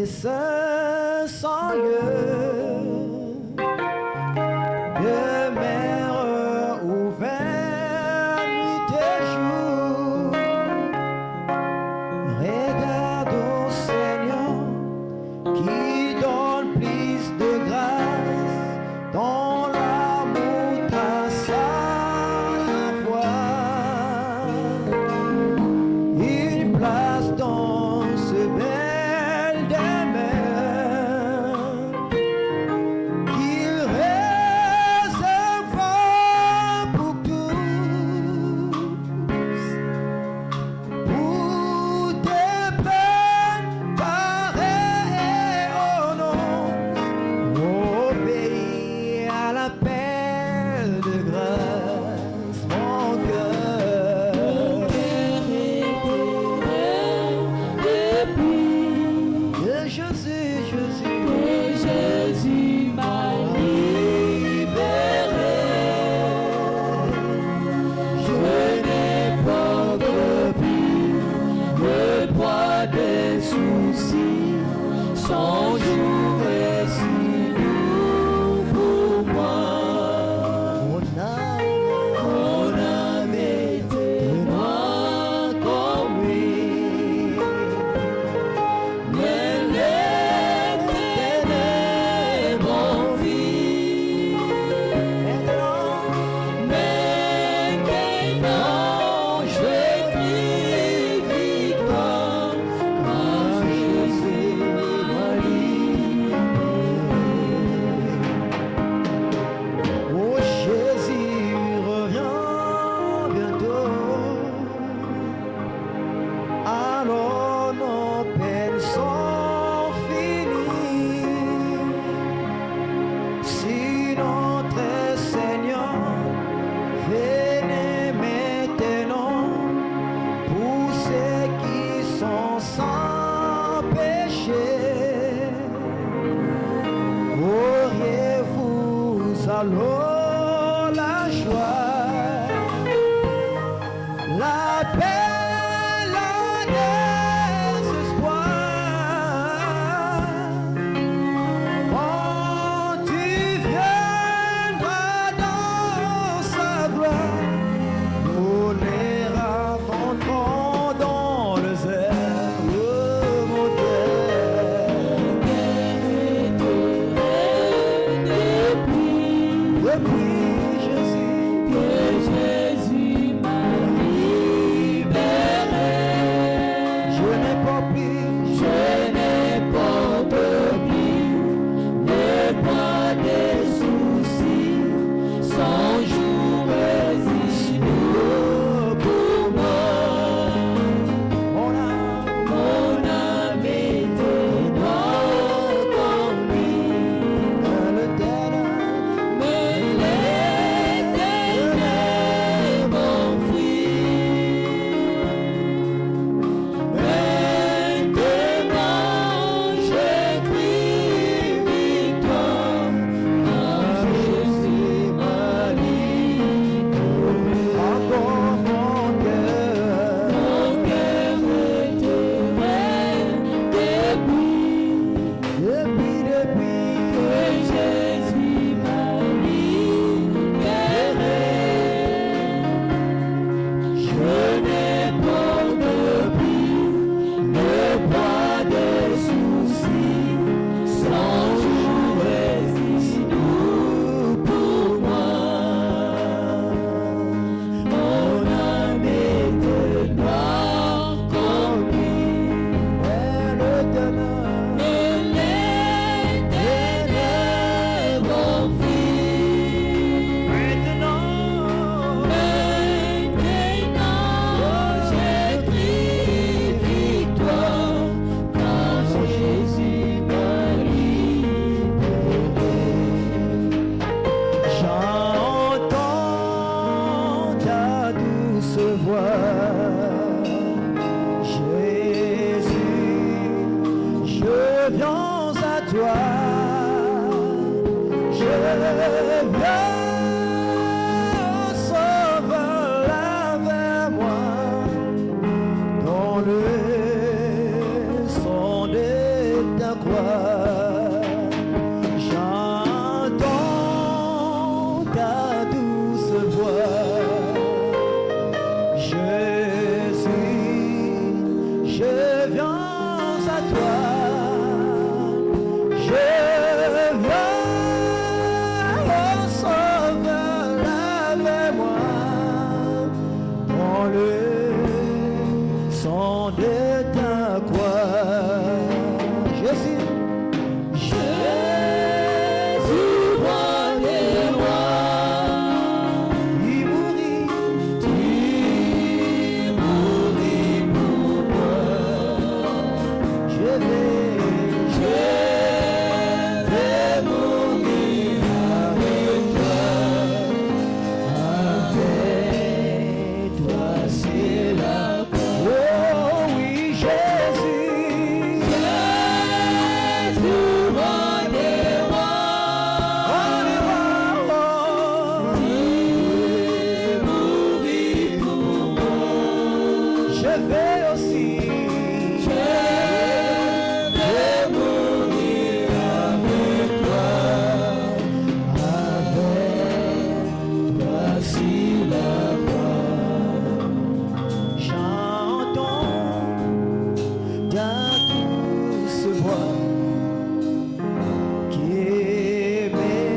ce sans lieu de mer ouverte nuit et jour. Regarde au Seigneur qui donne plus de grâce dans l'amour à sa voix. Une place dans ce bel demeure qu'il réserve pour tous, pour des peines pareilles au nom, au pays à l'appel de grâce, mon cœur. Que Jésus m'a libéré. Je n'ai pas plus le poids des soucis. Son jour est si lourd pour moi. Mon âme était noire comme lui. Mais l'Éternel m'en fit. Maintenant je crie victoire, car Jésus m'a libéré. Oh, Jésus revient bientôt. Alors nos peines sont finies. Si notre Seigneur venait maintenant pour ceux qui sont sans péché, auriez-vous alors la joie, la paix, la désespoir, quand tu viendras dans sa gloire, nous les raconterons dans le zèle, mon cœur. Depuis Jésus m'a libéré. Je n'ai pas plus le poids des soucis. Son jour est si lourd pour moi. Mon âme était noire comme lui. Mais l'Éternel m'enfuit. Maintenant je crie victoire, car Jésus m'a libéré. Encore mon cœur était prêt depuis que Jésus m'a libéré. Je n'ai pas plus le poids des soucis. Son jour est si lourd pour moi. Mon âme était noire comme lui. Mais l'Éternel m'enfuit. Maintenant je crie victoire, car Jésus m'a libéré. J'entends ta douce voix, Jésus, je viens à toi, je viens, Sauveur, avec moi, dans le son de ta croix. J'entends ta douce voix. Jésus, je viens à toi. Je viens, oh Sauveur, lave-moi dans le sang de ta croix. Jésus, roi des rois, il mourit pour moi. Je vais mourir avec toi, c'est la croix. Oh oui, Jésus, roi des rois, il mourit pour moi. Je vais aussi, mourir avec toi sur la croix. J'entends ta douce voix qui émet,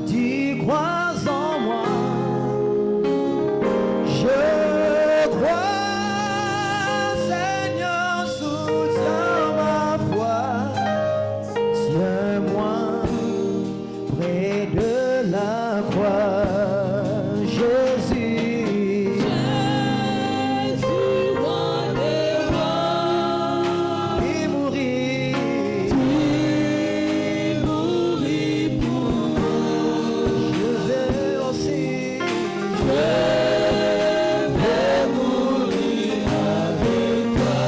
tu crois en moi. Je crois, Seigneur, soutiens ma foi. Tiens-moi près de la croix. Jésus, roi des rois, il mourit pour moi. Je vais aussi, mourir avec toi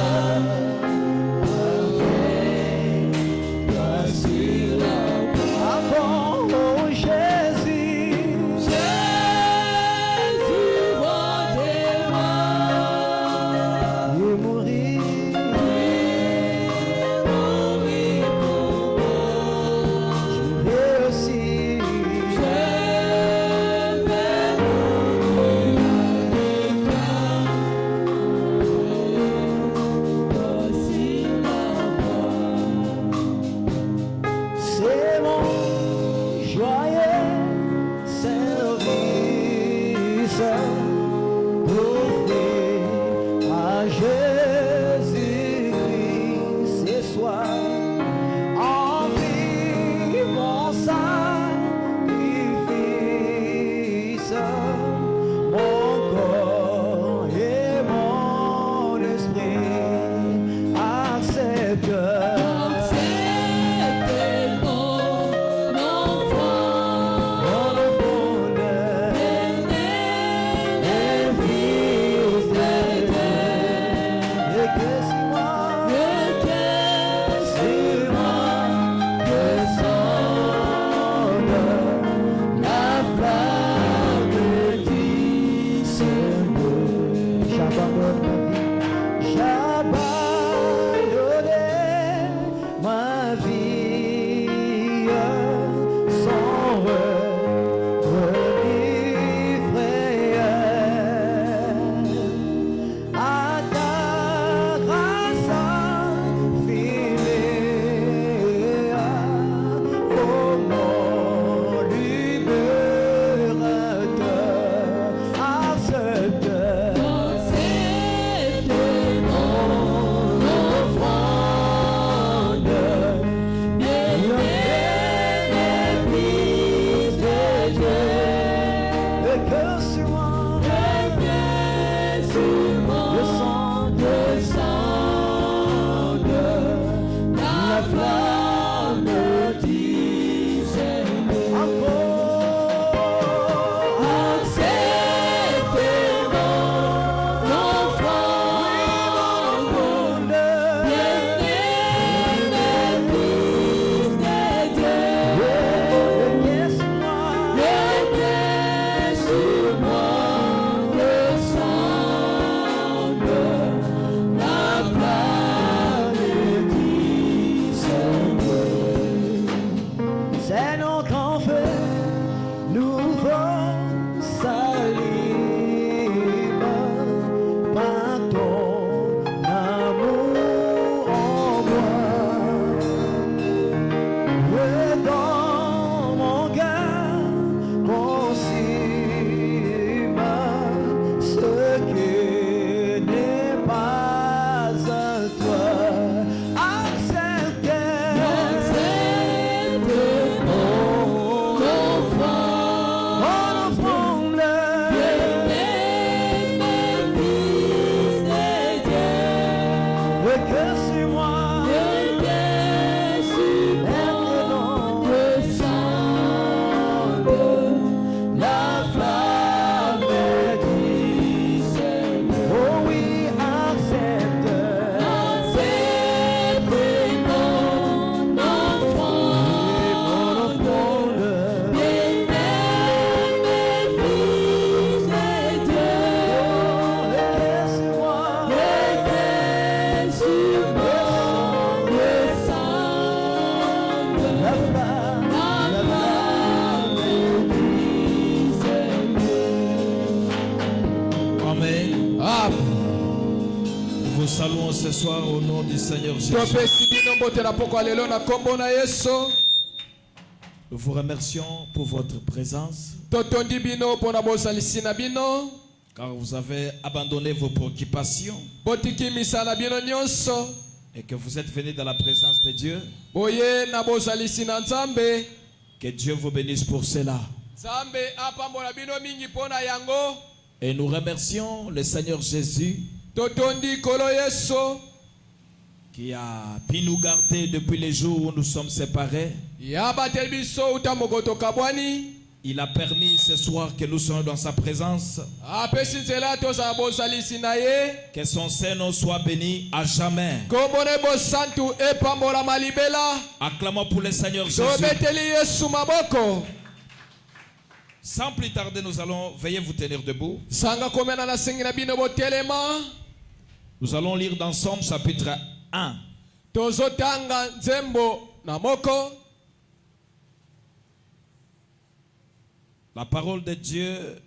sur la croix. Oh Jésus, roi des rois, il mourit pour moi. Je vais aussi, c'est mon joyeux service offert à Jésus-Christ ce soir. En vivant sacrifice, mon corps et mon esprit acceptent. Ma vie sans renifler à ta grâce infinie, oh mon libérateur, accepte ce soir au nom du Seigneur Jésus. topesi bino mbote na poko ya lelo na kombo na Yesu. Nous vous remercions pour votre présence, Totondi bino pona bozalisi na bino. car vous avez abandonné vos préoccupations Botiki misala bino nyonso. et que vous êtes venus dans la présence de Dieu. Boye na bozalisi na Nzambe. Que Dieu vous bénisse pour cela. Nzambe apambola bino mingi pona yango. Et nous remercions le Seigneur Jésus Totondi kolo Yesu. qui a pu nous garder depuis les jours où nous sommes séparés. Yabatel biso utamokoto kabwani. Il a permis ce soir que nous soyons dans sa présence. Apesi nzela tozala bozalisi na ye. Que son Saint-Nom soit béni à jamais. Kombone bosantu epambola malibela. Acclamons pour le Seigneur Jésus. Tobeteli Yesu maboko. Sans plus tarder, nous allons veiller vous tenir debout. Sanga komena na sengi na bino botelema. Nous allons lire dans Somme chapitre 1. Tozotanga nzembo na moko. La parole de Dieu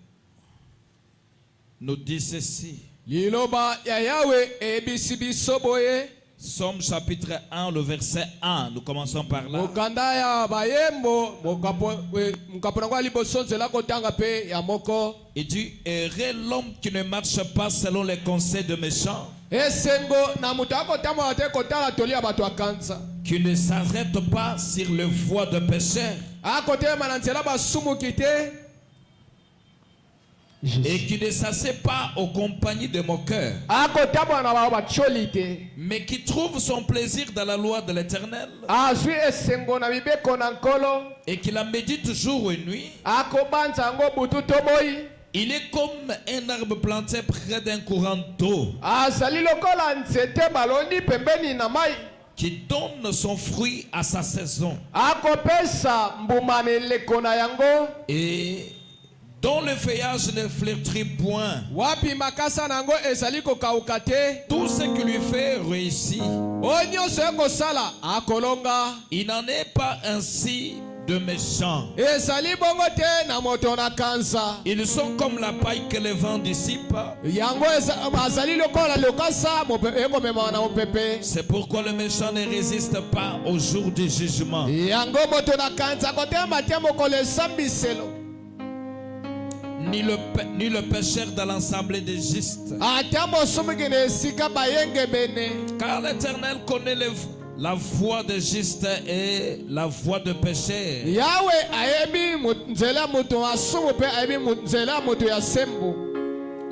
nous dit ceci. Liloba ya Yahweh ebisi biso boye. Somme chapitre 1, le verset 1. Nous commençons par là. Mokanda ya bayembo mukapo na kwa liboso nzela kotanga pe ya moko. Il dit, heureux l'homme qui ne marche pas selon les conseils de méchants, Esengo na mutu akotama te kotala toli ya bato akanza. qui ne s'arrête pas sur les voies de pécheurs Akotema na nzela basumuki te. et qui ne s'assied pas aux compagnies de moqueurs, Akotama na ba bacholi te. mais qui trouve son plaisir dans la loi de l'Éternel Azwi esengo na mibeko na nkolo. et qui la médite jour et nuit. Akobanza ngo butu toboyi. Il est comme un arbre planté près d'un courant d'eau Azali lokola nzete baloni pembeni na mai. qui donne son fruit à sa saison Akopesa mbuma na eleko na yango. et dont le feuillage ne flétrit point. Wapi makasa nango ezali kokauka te. Tout ce qui lui fait réussit. Onyonso ekosala akolonga. Il n'en est pas ainsi de méchants. Ezali bongo te na moto na kanza. Ils sont comme la paille que le vent dissipe. Yango azali lokola lokasa ekomema na mopepe. C'est pourquoi le méchant ne résiste pas au jour du jugement. Yango moto na kanza kotema te mokolo esambiselo. Ni le pécheur dans l'assemblée des justes. Ata mosumu na esika bayenge bene. Car l'Éternel connaît la voie des justes et la voie de pécheur. Yahweh ayebi nzela moto asumu pe ayebi nzela moto ya sembo.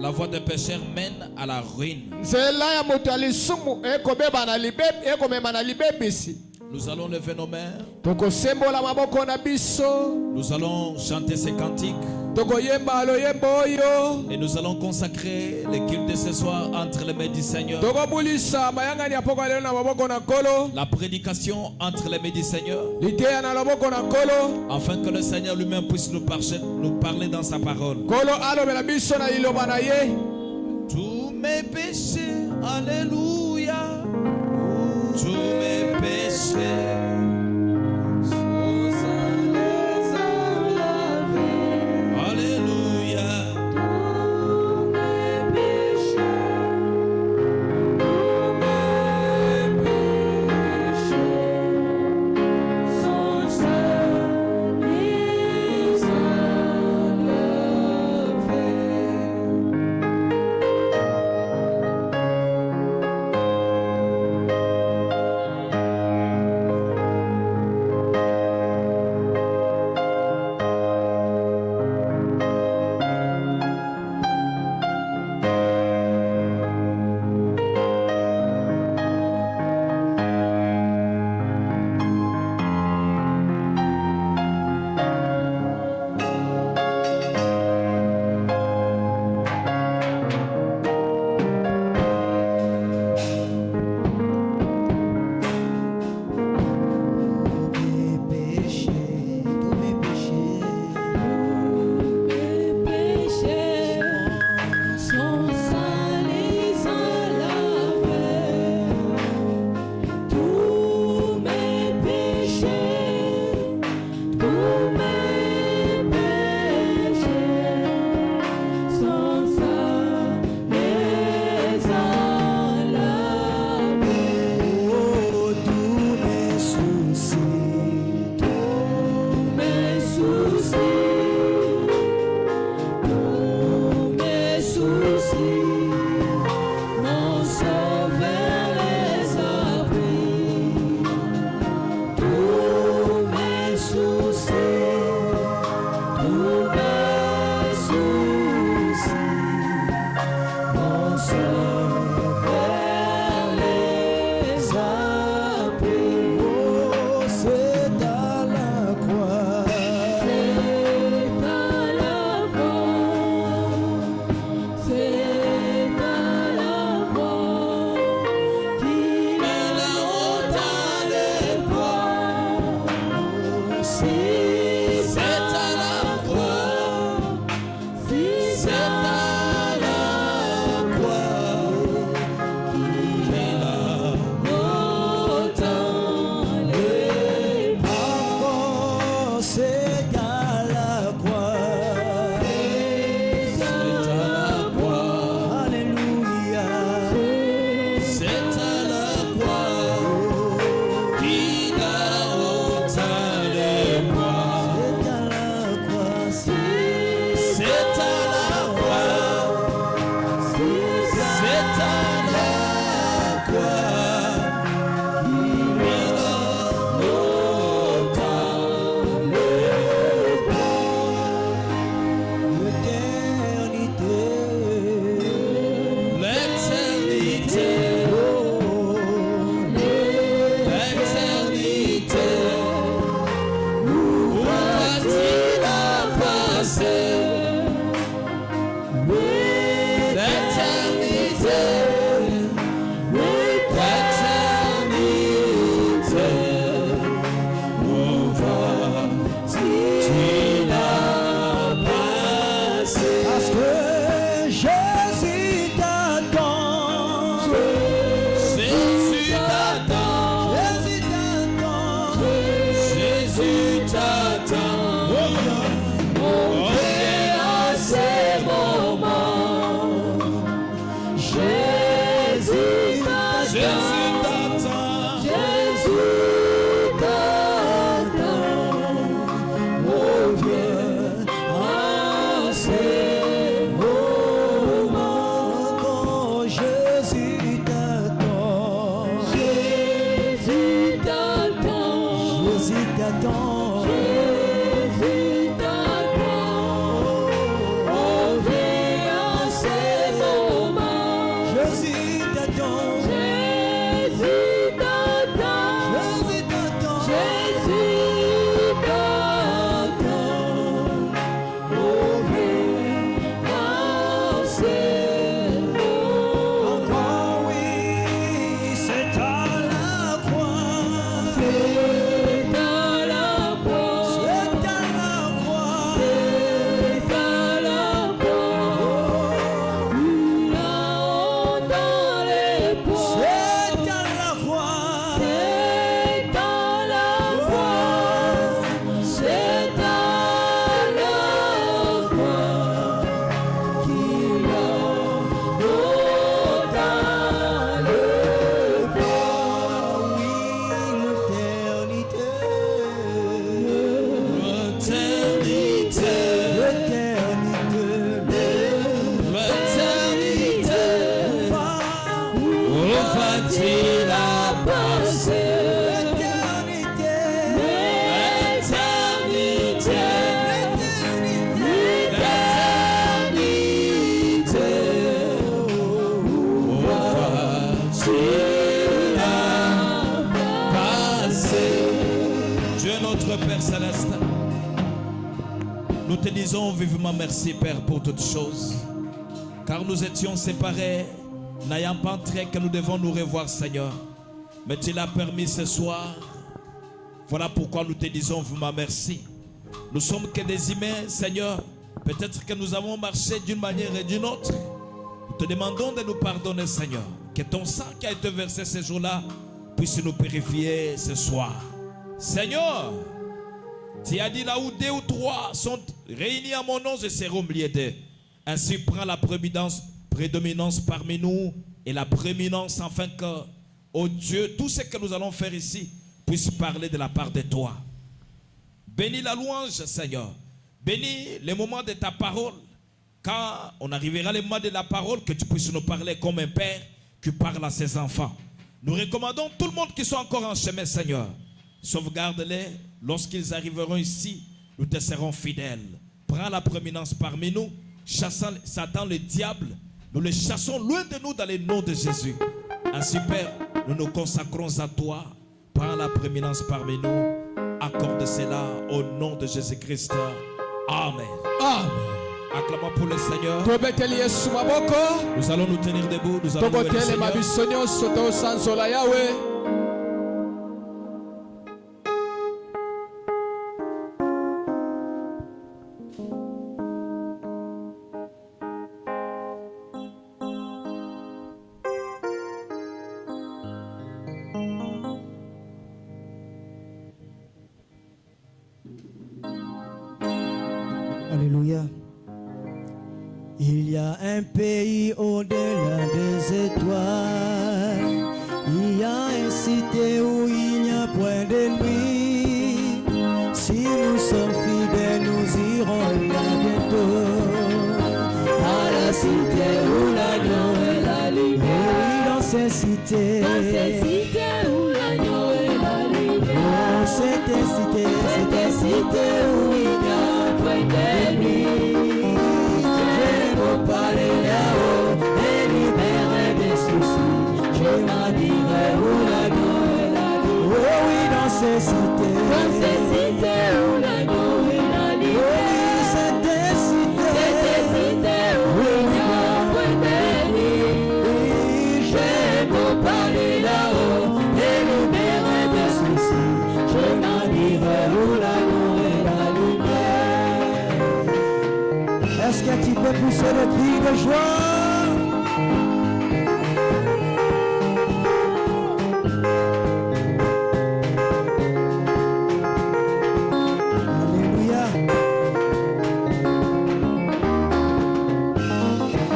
La voie de pécheur mène à la ruine. Nzela ya moto alisumu ekobeba na libebi ekomema na libebisi. Nous allons lever nos mains. Tokosembola maboko na biso. Nous allons chanter ces cantiques. Tokoyemba loyembo oyo. Et nous allons consacrer le culte de ce soir entre les mains du Seigneur. Tokobulisa mayangani ya poko lelo na maboko na nkolo. La prédication entre les mains du Seigneur. Liteya na loboko na nkolo. Afin que le Seigneur lui-même puisse nous parler dans sa parole. Nkolo alobela biso na liloba na ye. Tous mes péchés, alléluia. Tous mes péchés. Nous te disons vivement merci, Père, pour toutes choses. Car nous étions séparés, n'ayant pas entré que nous devons nous revoir, Seigneur. Mais tu l'as permis ce soir. Voilà pourquoi nous te disons vivement merci. Nous sommes que des humains, Seigneur. Peut-être que nous avons marché d'une manière et d'une autre. Nous te demandons de nous pardonner, Seigneur. Que ton sang qui a été versé ce jour-là puisse nous purifier ce soir. Seigneur, tu as dit là où 2 ou 3 sont réunis à mon nom, je serai au milieu d'eux. Ainsi prends la prédominance parmi nous et la prééminence afin que, oh Dieu, tout ce que nous allons faire ici puisse parler de la part de toi. Bénis la louange, Seigneur. Bénis les moments de ta parole. Quand on arrivera les moments de la parole, que tu puisses nous parler comme un père qui parle à ses enfants. Nous recommandons tout le monde qui soit encore en chemin, Seigneur. Sauvegarde-les. Lorsqu'ils arriveront ici, nous te serons fidèles. Prends la prééminence parmi nous. Chassant Satan, le diable, nous le chassons loin de nous dans le nom de Jésus. Ainsi, Père, nous nous consacrons à toi. Prends la prééminence parmi nous. Accorde cela au nom de Jésus-Christ. Amen. Amen. Acclamons pour le Seigneur. Nous Nous allons nous tenir debout. Nous allons louer le Seigneur. Alléluia. Il y a un pays au-delà des étoiles. Il y a une cité où il n'y a point de cité, dans ces cités où l'agneau est la lumière. dans cette cité, Cette cité où il n'y a point d'ennemi. Je veux parler là-haut et libérer des soucis. Je m'en dirai où l'agneau est la lumière. oh oui, dans ces cités, Dans ces cités où l'agneau est la oh lumière. oui, cette cité, Cette cité où il n'y a point d'ennemi. Je veux parler là-haut et libérer des soucis. Je m'en dirai où l'agneau est la lumière. est-ce que tu peux pousser le cri de joie? Alléluia.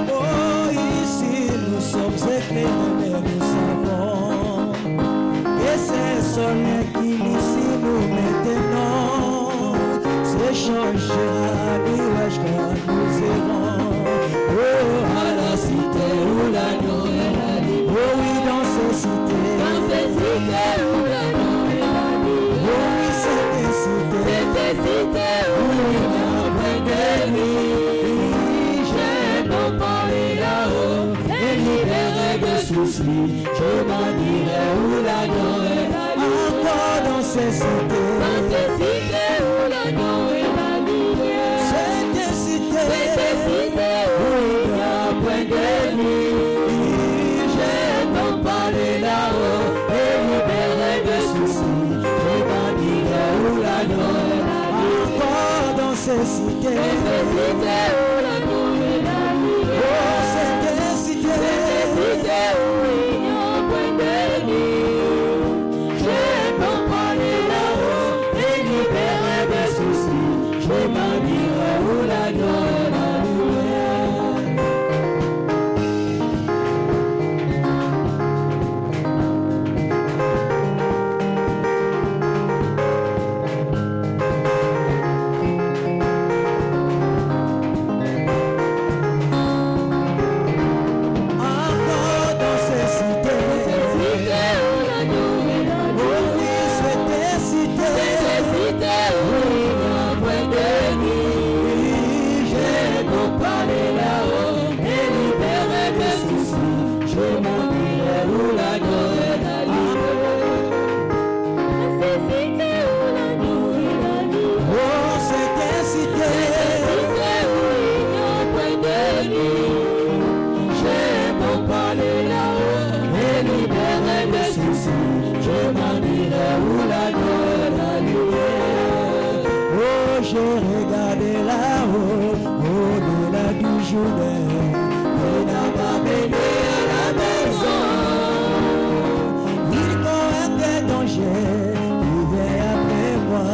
Oh, ici nous sommes éclairés, mais nous savons que c'est le soleil qui ici nous maintenant s'échangera nuage quand nous irons. Oh, À la cité où l'agneau est la lumière. oh oui, dans ces cités, Dans cette cité où l'agneau est la lumière. oh oui, c'était cité, Cette cité où il n'y a point d'ennemi. Je peux parler là-haut et libérer de soucis. Je m'en dirai où l'agneau est la lumière. encore dans ces cités, Dans cette cité où l'agneau est la lumière. c'était cité, Cette cité où il n'y a point d'ennemi. Je peux parler là-haut et libérer de soucis. Je m'en dirai où l'agneau est la lumière. encore dans ces cités, Dans cette cité où l'agneau est la lumière. oh, c'était cité, Cette cité où il n'y a point d'ennemi. Je peux parler là-haut et libérer des soucis. Je m'en dirai où l'agneau est la lumière. encore dans ces cités, Cité où l'agneau est la oh lumière. oui, c'était cité, Cette cité où il n'y a point d'ennemi. Je peux parler là-haut et libérer des soucis. Je m'en dirai où l'agneau est la lumière. Cette cité où l'agneau est la lumière. oh, c'était cité, Cité où il n'y a point d'ennemi. Je peux parler là-haut et libérer des soucis. Je m'en dirai où l'agneau est la lumière. oh, j'ai regardé là-haut, au-delà du Jourdain, Il n'a pas mené à la maison. il connaît des dangers qui viennent après moi,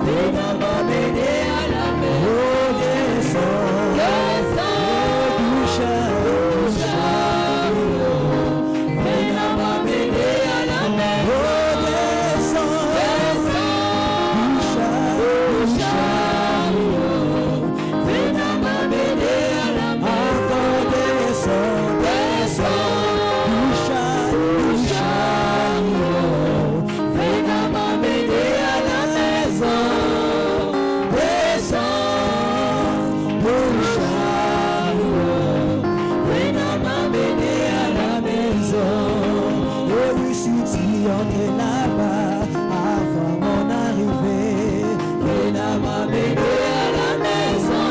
Il n'a pas mené à la maison. oh, descends, Le sang du chariot, chariot. Il n'a pas mené à la maison. oh, descends, Le sang du chariot, chariot. Il n'a pas mené à la maison. encore descends, Le sang du chariot, chariot. Il n'a pas mené à la maison. descends, du chariot. Il n'a pas mené à la maison. Et oui, si tu entres là-bas avant mon arrivée, Il n'a pas mené à la maison.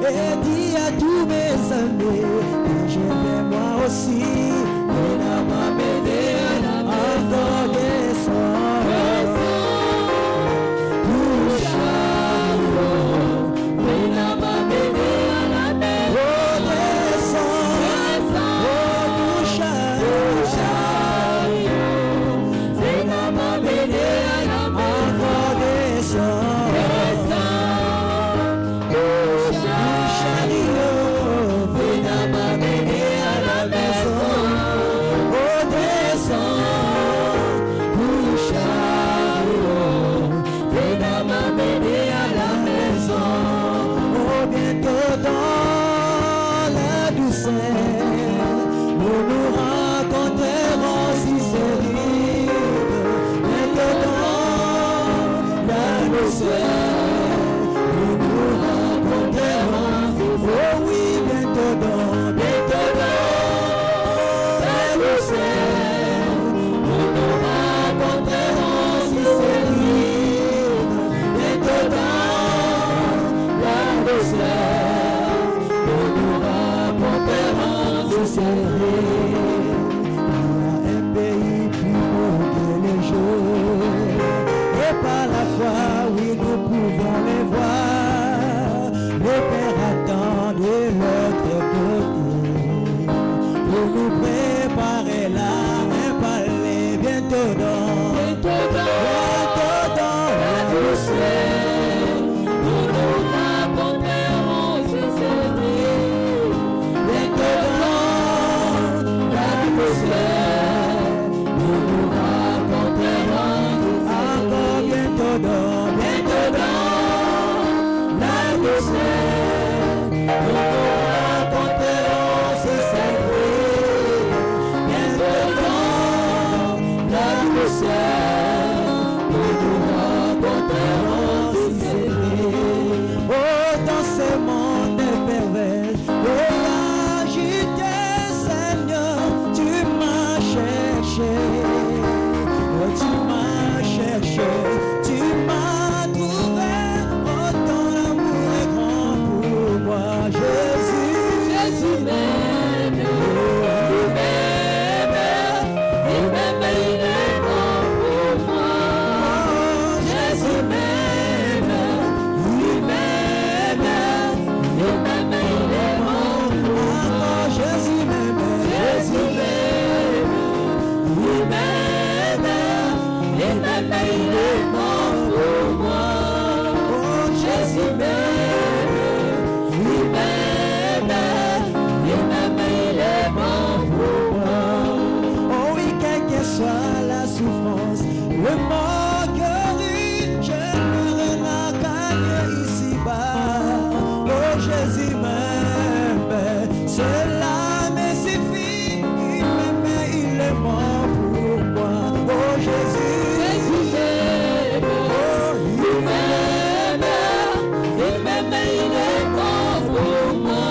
et dis à tous mes amis que je vais moi aussi. Il n'a pas mené à la maison. Encore descends, Le chariot. Il n'a pas mené à la maison. oh, descends, Le sang oh, du chariot, chariot. Il n'a pas mené à la maison. encore descends, Le sang du chariot, Il n'a pas mené à la maison. douceur, nous nous rencontrerons. Oh oui, bientôt dans la douceur, nous nous rencontrerons si c'est lui. Bientôt dans la douceur, nous nous rencontrerons si c'est lui. Par la foi, oui, nous pouvons les voir. Le Père attend de l'autre côté pour nous préparer là un palais bientôt dans la douceur. Nous nous rencontrerons si c'est lui. Bientôt dans la douceur, nous nous rencontrerons. Bientôt dans la douceur, nous nous rencontrerons si c'est vrai. Bientôt dans la douceur, nous nous rencontrerons si c'est vrai. Oh, dans ce monde pervers, oh, agité, Seigneur, tu m'as cherché. Oh, tu m'as cherché. Tu m'as trouvé, oh ton amour est grand pour moi, Jésus. Jésus m'aime, il m'aime, il est bon pour moi. Jésus m'aime, il m'aime, il est bon pour moi. Jésus m'aime, Jésus m'aime, il m'aime, il est bon. Jésus m'aime, il m'aime, il est bon pour moi. Oh oui, quelle que soit la souffrance, le moquerie, j'aimerais la gagner ici-bas. Oh Jésus m'aime, cela me suffit, il m'aime, il est bon pour moi. Oh Jésus, Jésus m'aime, oh il m'aime. Il m'aime, il est bon pour moi.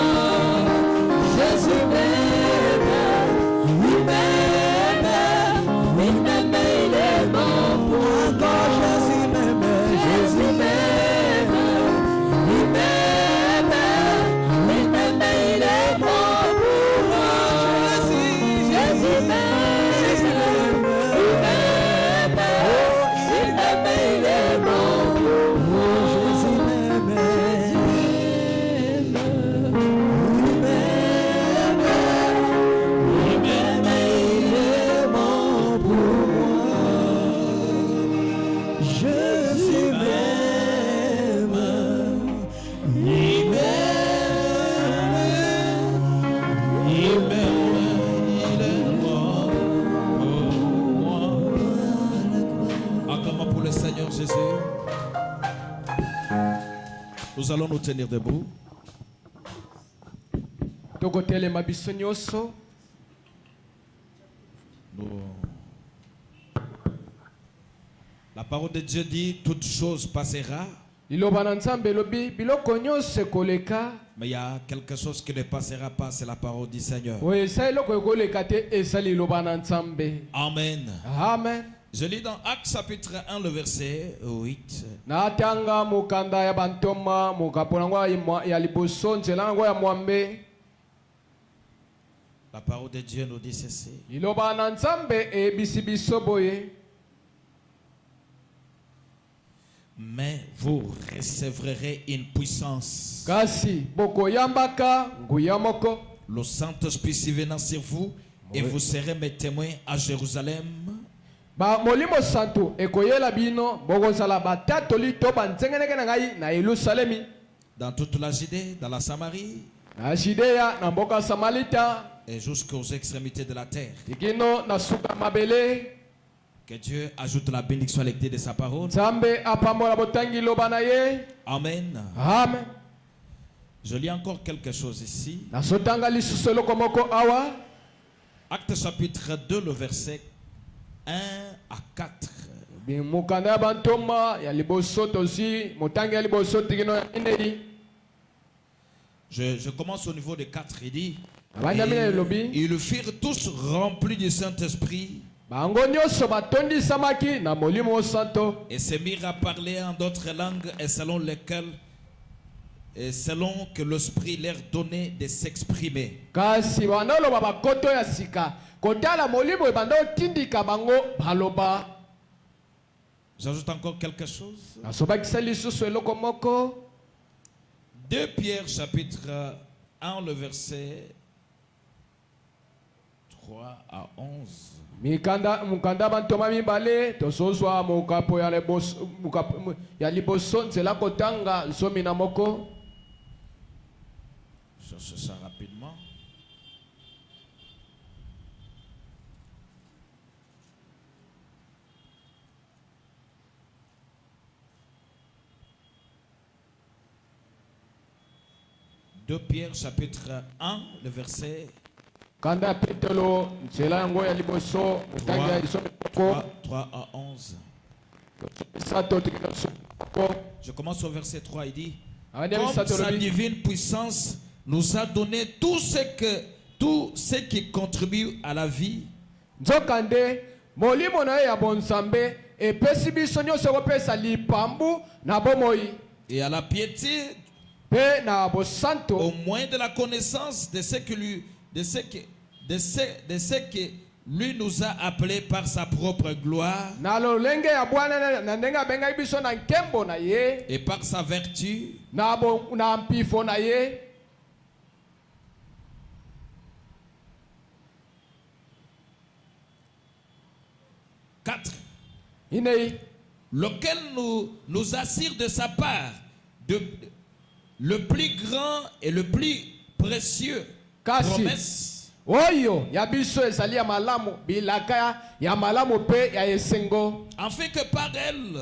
Jésus m'aime, il m'aime, il m'aime, il est bon pour moi. Encore Jésus m'aime, Jésus m'aime, il m'aime, il m'aime, il est bon pour moi. Jésus m'aime, il m'aime, il m'aime, il est bon pour moi. Jésus m'aime. Jésus. Nous allons nous tenir debout. La parole de Dieu dit toute chose passera. Mais il y a quelque chose qui ne passera pas, c'est la parole du Seigneur. Amen. Amen. Je lis dans Actes chapitre 1 le verset 8. La parole de Dieu nous dit ceci. Mais vous recevrez une puissance. Le Saint-Esprit venant sur vous et vous serez mes témoins à Jérusalem. Dans toute la Judée, dans la Samarie et jusqu'aux extrémités de la terre. Que Dieu ajoute la bénédiction à l'écrit de sa parole. Amen. Amen. Je lis encore quelque chose ici. Acte chapitre 2, le verset 1 à 4. mukanda bantoma ya liboso tosi motangi ya liboso tikino ya minei. Je commence au niveau de 4. Il dit Et ils furent tous remplis du Saint-Esprit et se mirent à parler en d'autres langues et selon que l'Esprit leur donnait de s'exprimer. J'ajoute encore quelque chose. 2 Pierre chapitre 1, le verset 3 à 11. Mukanda bantoma mibale tosozwa mukapo ya liboso nzela kotanga nsomi na moko. Je cherche ça rapidement. De Pierre chapitre 1, le verset 3 à 11. Je commence au verset 3, il dit comme sa divine puissance nous a donné tout ce qui contribue à la vie et à la piété, au moins de la connaissance de ce que lui nous a appelé par sa propre gloire et par sa vertu. 4. Lequel nous assure de sa part le plus grand et le plus précieux promesse. Afin que par elle,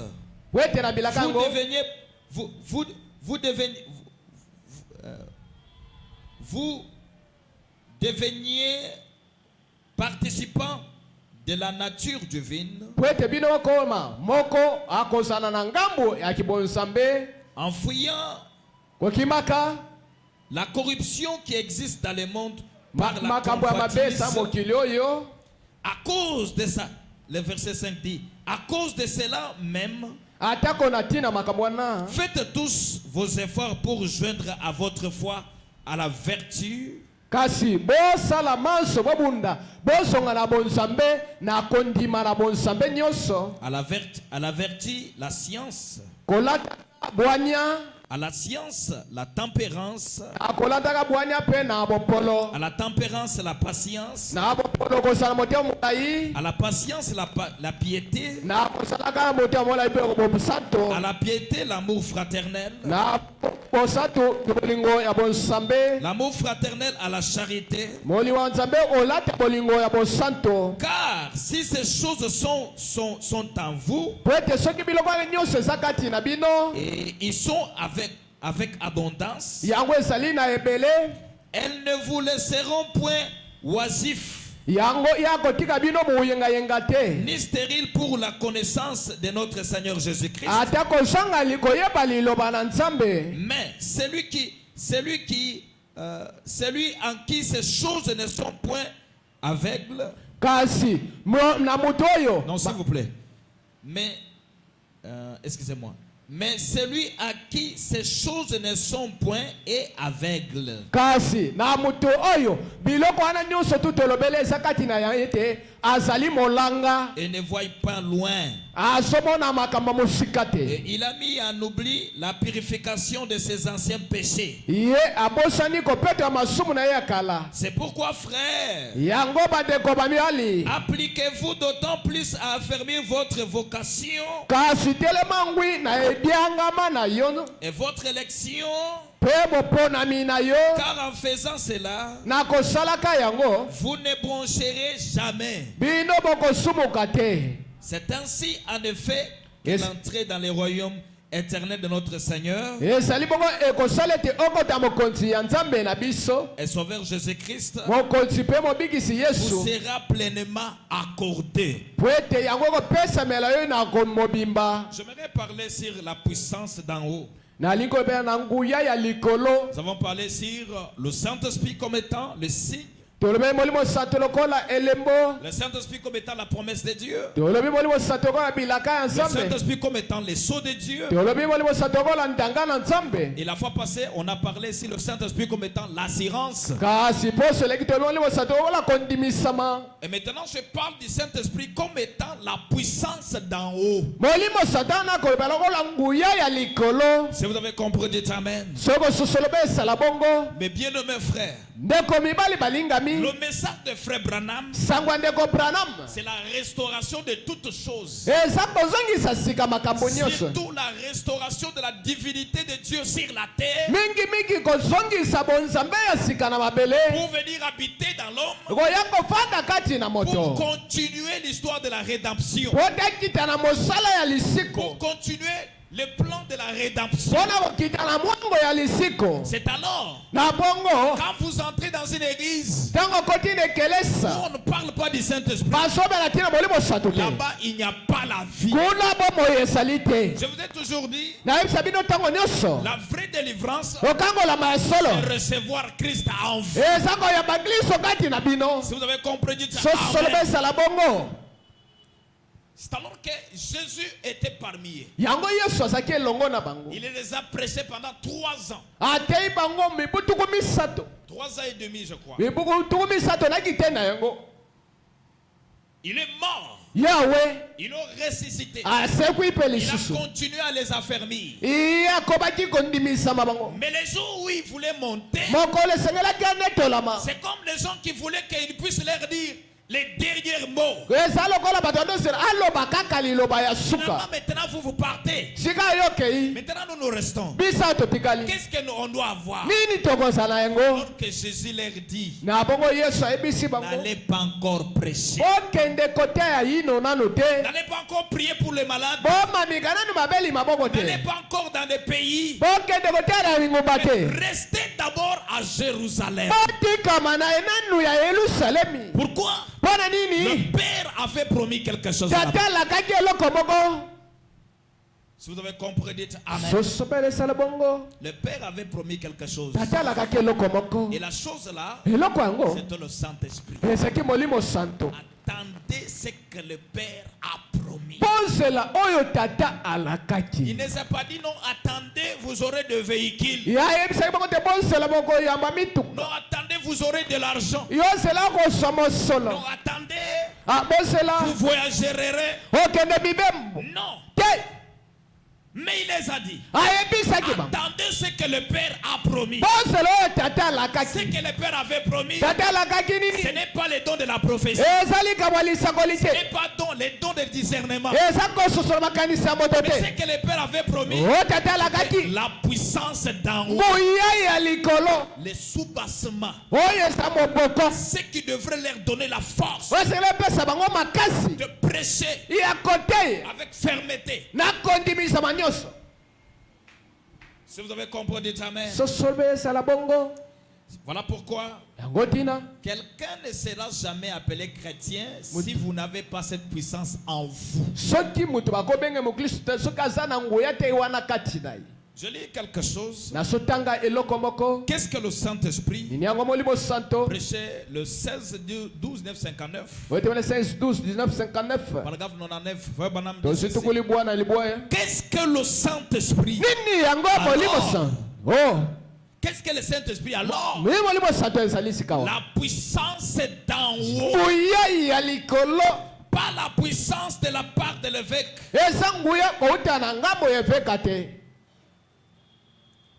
vous deveniez participants de la nature divine, en fuyant la corruption qui existe dans le monde par la convoitise. À cause de ça, le verset 5 dit, à cause de cela même, faites tous vos efforts pour joindre à votre foi à la vertu, kasi bosala manso bobunda bosonga na bonsambe na kondima na bonsambe nyoso. À la vertu la science, kolata bwanya, à la science la tempérance, akolata bwanya pe na bopolo, à la tempérance la patience, na bopolo kosala motia molai, à la patience la piété, na kosala ka motia molai pe bobusato, à la piété l'amour fraternel, na bosato bolingo ya bonsambe, l'amour fraternel à la charité. moli wa nzambe olata bolingo ya bosanto. Car si ces choses sont en vous, pwete soki biloko nyoso zakati na bino, et ils sont avec abondance, yango ezali na ebele, elles ne vous laisseront point oisifs yango yakotika bino muyenga yenga te, ni stérile pour la connaissance de notre Seigneur Jésus-Christ. ata kozanga likoyeba liloba na nzambe. Mais celui en qui ces choses ne sont point aveugles. Kasi na mutu oyo, Non, s'il vous plaît. Mais excusez-moi. Mais celui à qui ces choses ne sont point est aveugle. kasi na mutu oyo biloko wana nyonso tutolobele zakati na yete azali molanga, Et ne voit pas loin. asomona makambo musika Et te. il a mis en oubli la purification de ses anciens péchés. Ye abosani kopeta masumu na ye ya kala. C'est pourquoi, frère, Yango bandeko bamiali, appliquez-vous d'autant plus à affermir votre vocation kasi telema ngwi na ebiangama na yo et votre élection, pe boponami na yo, car en faisant cela, na kosalaka yango vous ne broncherez jamais. bino bokosumuka te. C'est ainsi, en effet, que Yes. l'entrée dans le royaume éternel de notre Seigneur ezali bongo ekosala ete okota mokonzi ya nzambe na biso et Sauveur Jésus-Christ mokonzi mpe mobikisi vous yesu sera pleinement accordé. po ete yango kopesamela yo na mobimba. J'aimerais parler sur la puissance d'en haut. nalingi koyebela na nguya ya likolo. Nous avons parlé sur le Saint-Esprit comme étant le signe. tolobi molimo santo lokola elembo. Le Saint-Esprit comme étant la promesse de Dieu. tolobi molimo santo lokola bilaka ya Le nzambe. Saint-Esprit comme étant les sceaux de Dieu. tolobi molimo santo lokola ndanga na nzambe. Et la fois passée, on a parlé sur le Saint-Esprit comme étant l'assurance. kasi poso eleki tolobi molimo santo lokola kondimisama. Et maintenant, je parle du Saint-Esprit comme étant la puissance d'en haut. molimo satana koyeba lokola nguya ya likolo. Si vous avez compris, dites Amen. soko sosolobe esala bongo. Mes bien-aimés frères, ndeko mibali balingami. le message de Frère Branham, sangwa ndeko Branham. c'est la restauration de toutes choses. eza kozongisa sika makambo nyonso. Surtout la restauration de la divinité de Dieu sur la terre mingi kozongisa bonzambe ya sika na mabele. pour venir habiter dans l'homme, koya kofanda kati na pour moto. continuer l'histoire de la rédemption, kotekita na mosala ya pour lisiko. continuer le plan de la rédemption. mpona kokita na mwango ya lisiko. C'est alors, na bongo quand vous entrez dans une église ntango koti na où ekelesa on ne parle pas du Saint-Esprit, basobela ntina molimo santu te. là-bas il n'y a pas la vie. kuna bomoi ezali te. Je vous ai toujours dit, nayebisa bino ntango nyonso la vraie délivrance, okangolama ya solo c'est recevoir Christ en vous. eza koyamba kristo kati na bino. Si vous avez compris, dites so solobe Amen. esala bongo. C'est alors que Jésus était parmi eux. yango yesu azalaki elongo na bango. Il les a prêchés pendant 3 ans. atei bango mibu tuku misato. 3 ans et demi, je crois. mibu tuku misato naki te na yango. Il est mort. yawe Ils l'ont ressuscité. asekwi mpe Il a lisusu. continué à les affermir. iye akobaki kondimisama bango. Mais les jours où ils voulaient monter, mokolo esengelaki anetolama. c'est comme les gens qui voulaient qu'ils puissent leur dire les derniers mots. eza lokola bato adosela aloba kaka liloba ya Finalement, suka. maintenant, vous partez. sika yokei Maintenant, nous restons. bisa totikali. Qu'est-ce qu'on doit avoir? nini tokozala yango. Alors que Jésus leur dit, na bongo yesu ayebisi bango. n'allez pas encore prêcher. bokende kote ya yino nano te. N'allez pas encore prier pour les malades. bomamika nanu babeli maboko te. N'allez pas encore dans des pays. bokende kote ya lingumba te. Restez d'abord à Jérusalem. botikama na enanu ya yerusalemi. Pourquoi? mpona nini. Le Père avait promis quelque chose là-bas. tata alakaki eloko moko. Si vous avez compris, dites Amen. sosopela esala bongo. Le Père avait promis quelque chose. tata alakaki eloko moko. Et la chose là, eloko yango c'était le Saint-Esprit. ezalaki molimo santo. Attendez ce que le Père a promis. posela oyo tata Il alakaki. ne s'est pas dit non, attendez, vous aurez des véhicules. yayebisaki bango te posela moko yamba mituka. Non, attendez, vous aurez de l'argent. yosela koswa Non, mosolo. attendez, bosela vous voyagerez. okende mibembo Non. te. Mais il les a dit, ayebisaki bango. attendez ce que le Père a promis. posela oyo tata Ce alakaki. que le Père avait promis, tata alakaki ce nini. n'est pas les dons de la prophétie. ezali kamwa lisakoli Ce te. n'est pas les dons de discernement. eza kososola makanisi ya moto Mais ce te. que le Père avait promis, oyo tata alakaki. la puissance d'en haut, nguya ya likolo les sous-bassements, oyo eza moboko. ce qui devrait leur donner la force oyo esengeli epesa bango makasi de prêcher ya koteya avec fermeté. na kondimisama nyonso. Si vous avez compris, dites Amen. sosolobe esala bongo. Voilà pourquoi yango tina. quelqu'un ne sera jamais appelé chrétien si vous n'avez pas cette puissance en vous. soki moto bakobenge mokristo te soki aza na nguya te wana kati na ye. Je lis quelque chose. nasotanga eloko moko. Qu'est-ce que le Saint-Esprit? nini yango molimo santo. Prêché le 16-12 959. oyetemele 16 12 19 59. Paragraphe 99. Frère Branham dit tosi ceci. tukuli bwana libwaya. Qu'est-ce que le Saint-Esprit? nini yango molimo santo. oh Qu'est-ce que le Saint-Esprit alors? mini molimo santo ezali sika wa. La puissance d'en haut. nguya ya likolo. Pas la puissance de la part de l'évêque. eza nguya kouta na ngambo ya eveka te.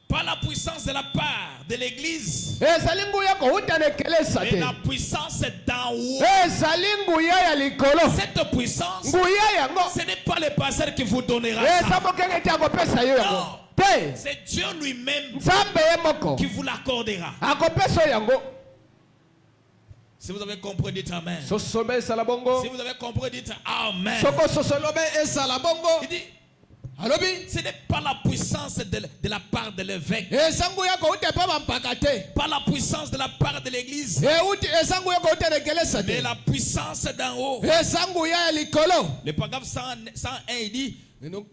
Pas la puissance de la part de l'église. ezali nguya kouta na ekelesa Mais te. la puissance d'en haut. ezali nguya ya likolo. Cette puissance, nguya yango ce n'est pas le pasteur qui vous donnera eza ça. mokenge te akopesa yo yango Non. te. C'est Dieu lui-même nzambe ye moko qui vous l'accordera. akopesa yo yango. Si vous avez compris, dites Amen. sosolobe esala bongo. Si vous avez compris, dites Amen. soko sosolobe esala bongo. Il dit, Ce n'est pas la puissance de la part de l'évêque. esango yako ute pa bampaka te Pas la puissance de la part de l'église. esango yako ute lekelesa Mais te la puissance d'en haut. esango ya likolo Le paragraphe 101, il dit,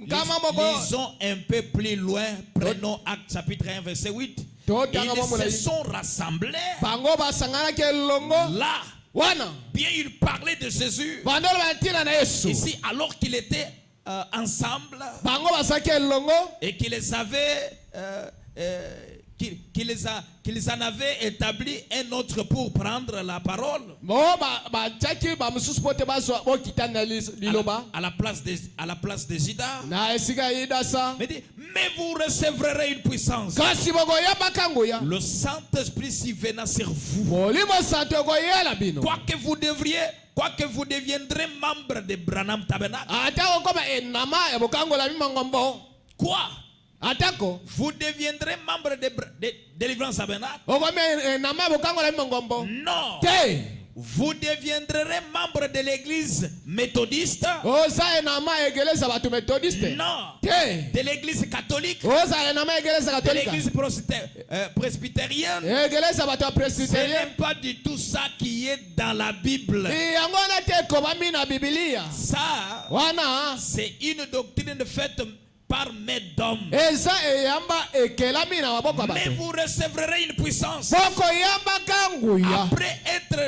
kama moko lisons un peu plus loin, prenons Acte chapitre 1 verset 8. Ils se sont rassemblés bango basanganaki elongo là. wana Bien, il parlait de Jésus. bandolo batina na yesu Ici, alors qu'il était ensemble bango basaki elongo et qu'il les avait, qu'ils en avaient établi un autre pour prendre la parole mo batiaki bamosusu po te bazwa bokita na liloba à la place de Judas. na esika yidasa Mais dit, mais vous recevrez une puissance. kasi bokoyambaka nguya Le Saint-Esprit s'y venant sur vous. molimo santo ekoyela bino Quoique vous deviendrez membre de Branham Tabernacle. ata okoma enama ebokangola mimangombo Quoi? atako Vous deviendrez membre de Délivrance Tabernacle? okoma enama ebokangola mimangombo Non. te Vous deviendrez membre de l'église méthodiste? oza enama egeleza bato methodiste Non. te De l'église catholique? oza enama egeleza De katolika l'église presbytérienne? egeleza bato ya Ce presbyterien n'est pas du tout ça qui est dans la Bible. yango wana te ekomami na bibilia Ça, wana c'est une doctrine faite par mes d'hommes. eza eyamba ekelami na maboko ya Mais bato vous recevrez une puissance bokoyambaka nguya après être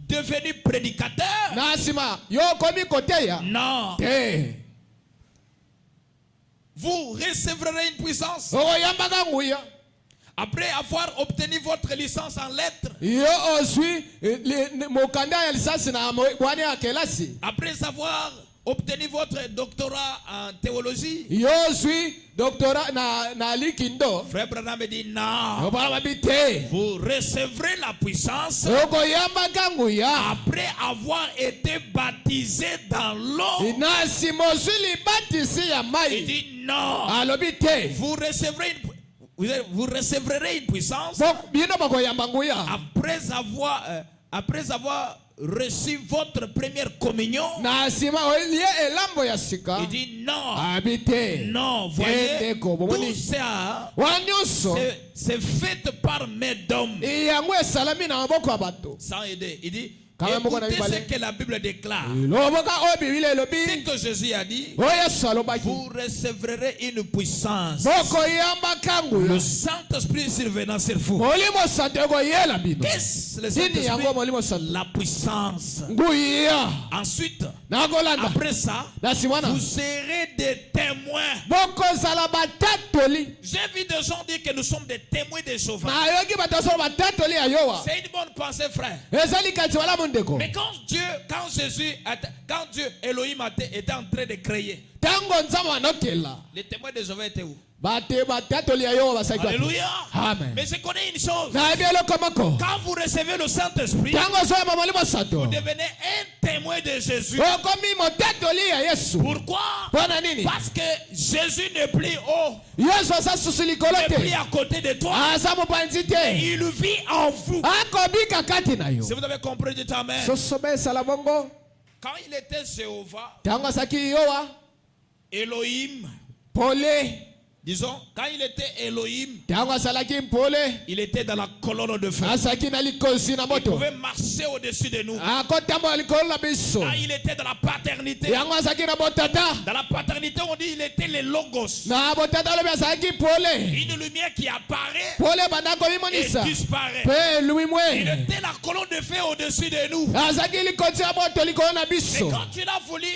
devenu prédicateur. na nsima yo okomi koteya Non. te Vous recevrez une puissance okoyambaka nguya après avoir obtenu votre licence en lettres, yo ozwi mokanda ya lisansi na bwani ya kelasi après avoir obtenu votre doctorat en théologie. yo ozwi doctorat na likindo Frère Branham me dit non. obala babi te Vous recevrez la puissance okoyambaka nguya après avoir été baptisé dans l'eau. na nsima ozwi libatisi ya Il mai dit non. alobi te Vous recevrez une puissance bino bokoyamba nguya après avoir reçu votre première communion. na nsima olie elambo ya sika Il dit non. abi te Non, voyez, Ndeko, bomoni. tout ça, wana nyonso c'est fait par mes d'hommes. yango esalami na maboko ya bato Sans aider. Il dit, Kama moko na écoutez ce mibale. que la Bible déclare. loboka oyo biblia Ce elobi que Jésus a dit, oyo yesu alobaki vous recevrez une puissance. bokoyambaka Le nguya Saint-Esprit survenant sur vous. molimo santo ekoyela bino Qu'est-ce le nini yango Saint-Esprit? molimo santo La puissance. nguya Ensuite, nakolanda après ça, na nsima na vous serez des témoins. bokozala batatoli J'ai vu des gens dire que nous sommes des témoins de Jéhovah. nayoki bato so batatoli ya yowa C'est une bonne pensée, frère. eza likati malamu ndeko Mais quand Dieu, Elohim était en train de créer, ntango nzambe anokela les témoins de Jéhovah étaient où? batatoli ya yowa basaki bato Alléluia. amen Mais je connais une chose. nayebi eloko moko Quand vous recevez le Saint-Esprit, ntango ozoyamba molimo santo vous devenez un témoin de Jésus. okomi motatoli ya yesu Pourquoi? mpona nini Parce que Jésus n'est plus haut, yesu aza susu likolo n'est plus te à côté de toi. aza mopanzi te Il vit en vous. akobika kati na yo Si vous avez compris, dites Amen. sosobe esala bongo Quand il était Jéhovah, ntango azalaki yowa Elohim, pole disons, quand il était Elohim, ntango azalaki mpole il était dans la colonne de feu. azalaki na likosi na Il moto pouvait marcher au-dessus de nous. akotambola likolo na biso Quand il était dans la paternité, yango azalaki na botata dans la paternité, on dit il était le logos. na botata alobi azalaki pole Une lumière qui apparaît pole banda et komimonisa disparaît. mpe lui Il mwe était la colonne de feu au-dessus de nous. azalaki likosi ya moto likolo na Mais biso quand il a voulu,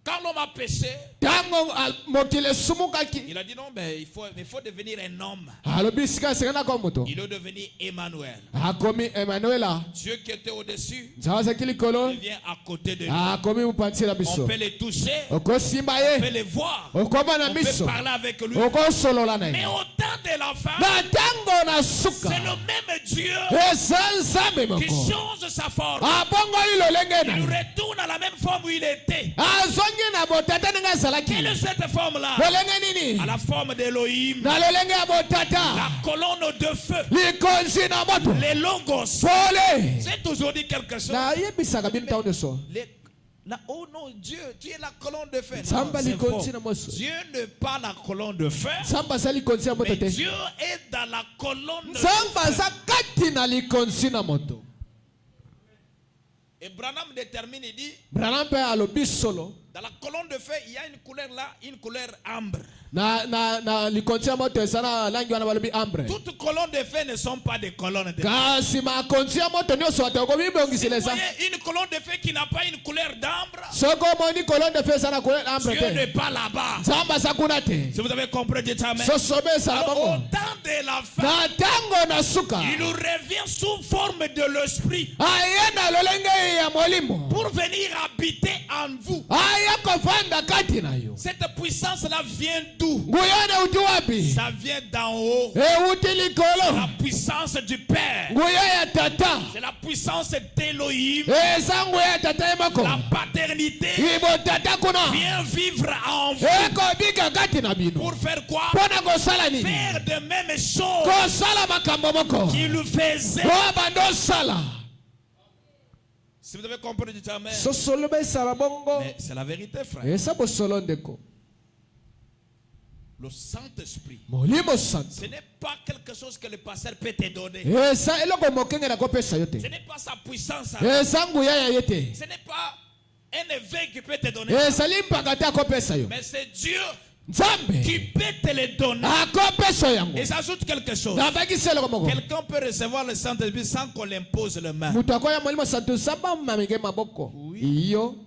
quand l'homme a péché, ntango mokili esumukaki il a dit non, mais il faut devenir un homme. alobi esika esengana kwa moto Il est devenu Emmanuel. akomi emanuela Dieu qui était au-dessus nzambe azalaki likolo vient à côté de nous. akomi mopanzi na On biso peut le toucher, okosimba on peut ye le voir, okoma na on peut miso parler avec lui. okosolola na Mais ye au temps de la fin, na ntango na suka c'est le même Dieu eza nzambe qui moko change sa forme. abongoli lolenge na Il ye retourne à la même forme où il était. azongi na botata ndenge azalaki Quelle est cette forme-là? lolenge nini À la forme d'Elohim, na lolenge ya botata la colonne de feu, likonzi na moto les logos. pole J'ai toujours dit quelque chose. nayebisaka bino ntango nyonso Là, oh non, Dieu, tu es la colonne de feu. Non, Nzambe c'est faux. alikonzi na moso. Dieu n'est pas la colonne de feu, Nzambe aza likonzi na moto mais te. Dieu est dans la colonne de Nzambe feu. aza kati na likonzi na moto. Et Branham détermine, il dit, Branham mpe alobi solo. dans la colonne de feu, il y a une couleur là, une couleur ambre. Na likonzi ya moto eza na langi wana balobi ambre. Toutes colonnes de feu ne sont pas des colonnes de feu. Kasi makonzi ya moto nyonso Si atakomi vous bongisela eza. voyez une colonne de feu qui n'a pas une couleur d'ambre, Soko omoni colonne de feu eza na couleur ambre Dieu n'est te. pas là-bas. Nzambe aza kuna te. Si vous avez compris, dites amen. Sosobe ezala Alors, au bongo. temps de la fin, Na ntango na suka. il nous revient sous forme de l'esprit Aye na lolenge ya molimo. pour venir habiter en vous. Aye kovanda kati na yo. Cette puissance-là vient d'où? Nguyone uti wapi? Ça vient d'en haut. Euti La likolo. puissance du Père. Nguya ya tata. C'est la puissance d'Élohim. Eza nguya ya tata yemako. La paternité Ibo tata kuna. vient vivre en vous. Eko bika kati na bino. Pour faire quoi? Pona kosala nini? Faire de mêmes choses Kosala makambo moko. qu'il faisait. Oyo bando sala. Si vous avez compris, dites amen. Sosolo besala bongo. Mais c'est la vérité, frère. Esa bosolo ndeko. Le Saint-Esprit, Molimo santo. ce n'est pas quelque chose que le pasteur peut te donner. Esa eloko mokenge na kopesa yo te. Ce n'est pas sa puissance. Esa nguya ya yete. Ce n'est pas un éveil qui peut te donner. Esa limpaka te akopesa yo. Mais c'est Dieu Nzambe. qui peut te le donner. Akopesa yango. Et ça ajoute quelque chose. Nabakisi eloko moko. Quelqu'un peut recevoir le Saint-Esprit sans qu'on l'impose les mains. Mutu akoya molimo santo samba mamenge maboko. Iyo.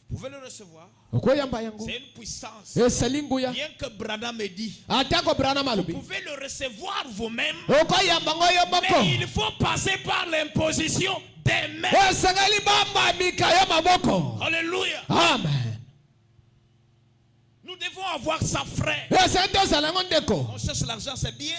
Vous pouvez le recevoir. Okoyamba yango. C'est une puissance. Esa linguya. Bien que Branham me dit, Atako brana vous malubi. pouvez le recevoir vous-même. Okoyamba ngoyo boko. Mais il faut passer par l'imposition des mains. Esangali bamba mika yo maboko. Alléluia. Amen. Nous devons avoir ça, frère. Esa ndo zalango ndeko. On cherche l'argent, c'est bien.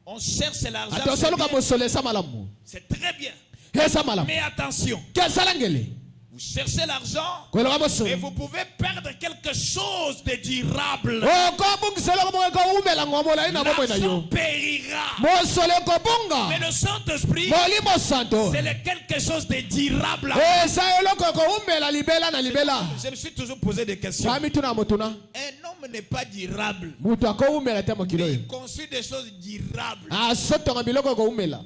On cherche l'argent, c'est Atosolo bien. ka mosole sa malamu. C'est très bien. Esa malamu. Mais attention, Kesalangeli. vous cherchez l'argent Kwelo ka et mosole. vous pouvez perdre quelque chose de durable. Oko bungiselo ko mo ko umela ngomola ina bomo na L'argent yo. périra. Mosole ko Mais bunga. le Saint-Esprit, Molimo santo. c'est quelque chose de durable. Esa eloko ko umela libela na libela. Je me suis toujours posé des questions. Kami tuna motuna. Un homme n'est pas durable. Mutu ako umela te mokilo Mais yo. il construit des choses durables. Asotonga biloko ko umela.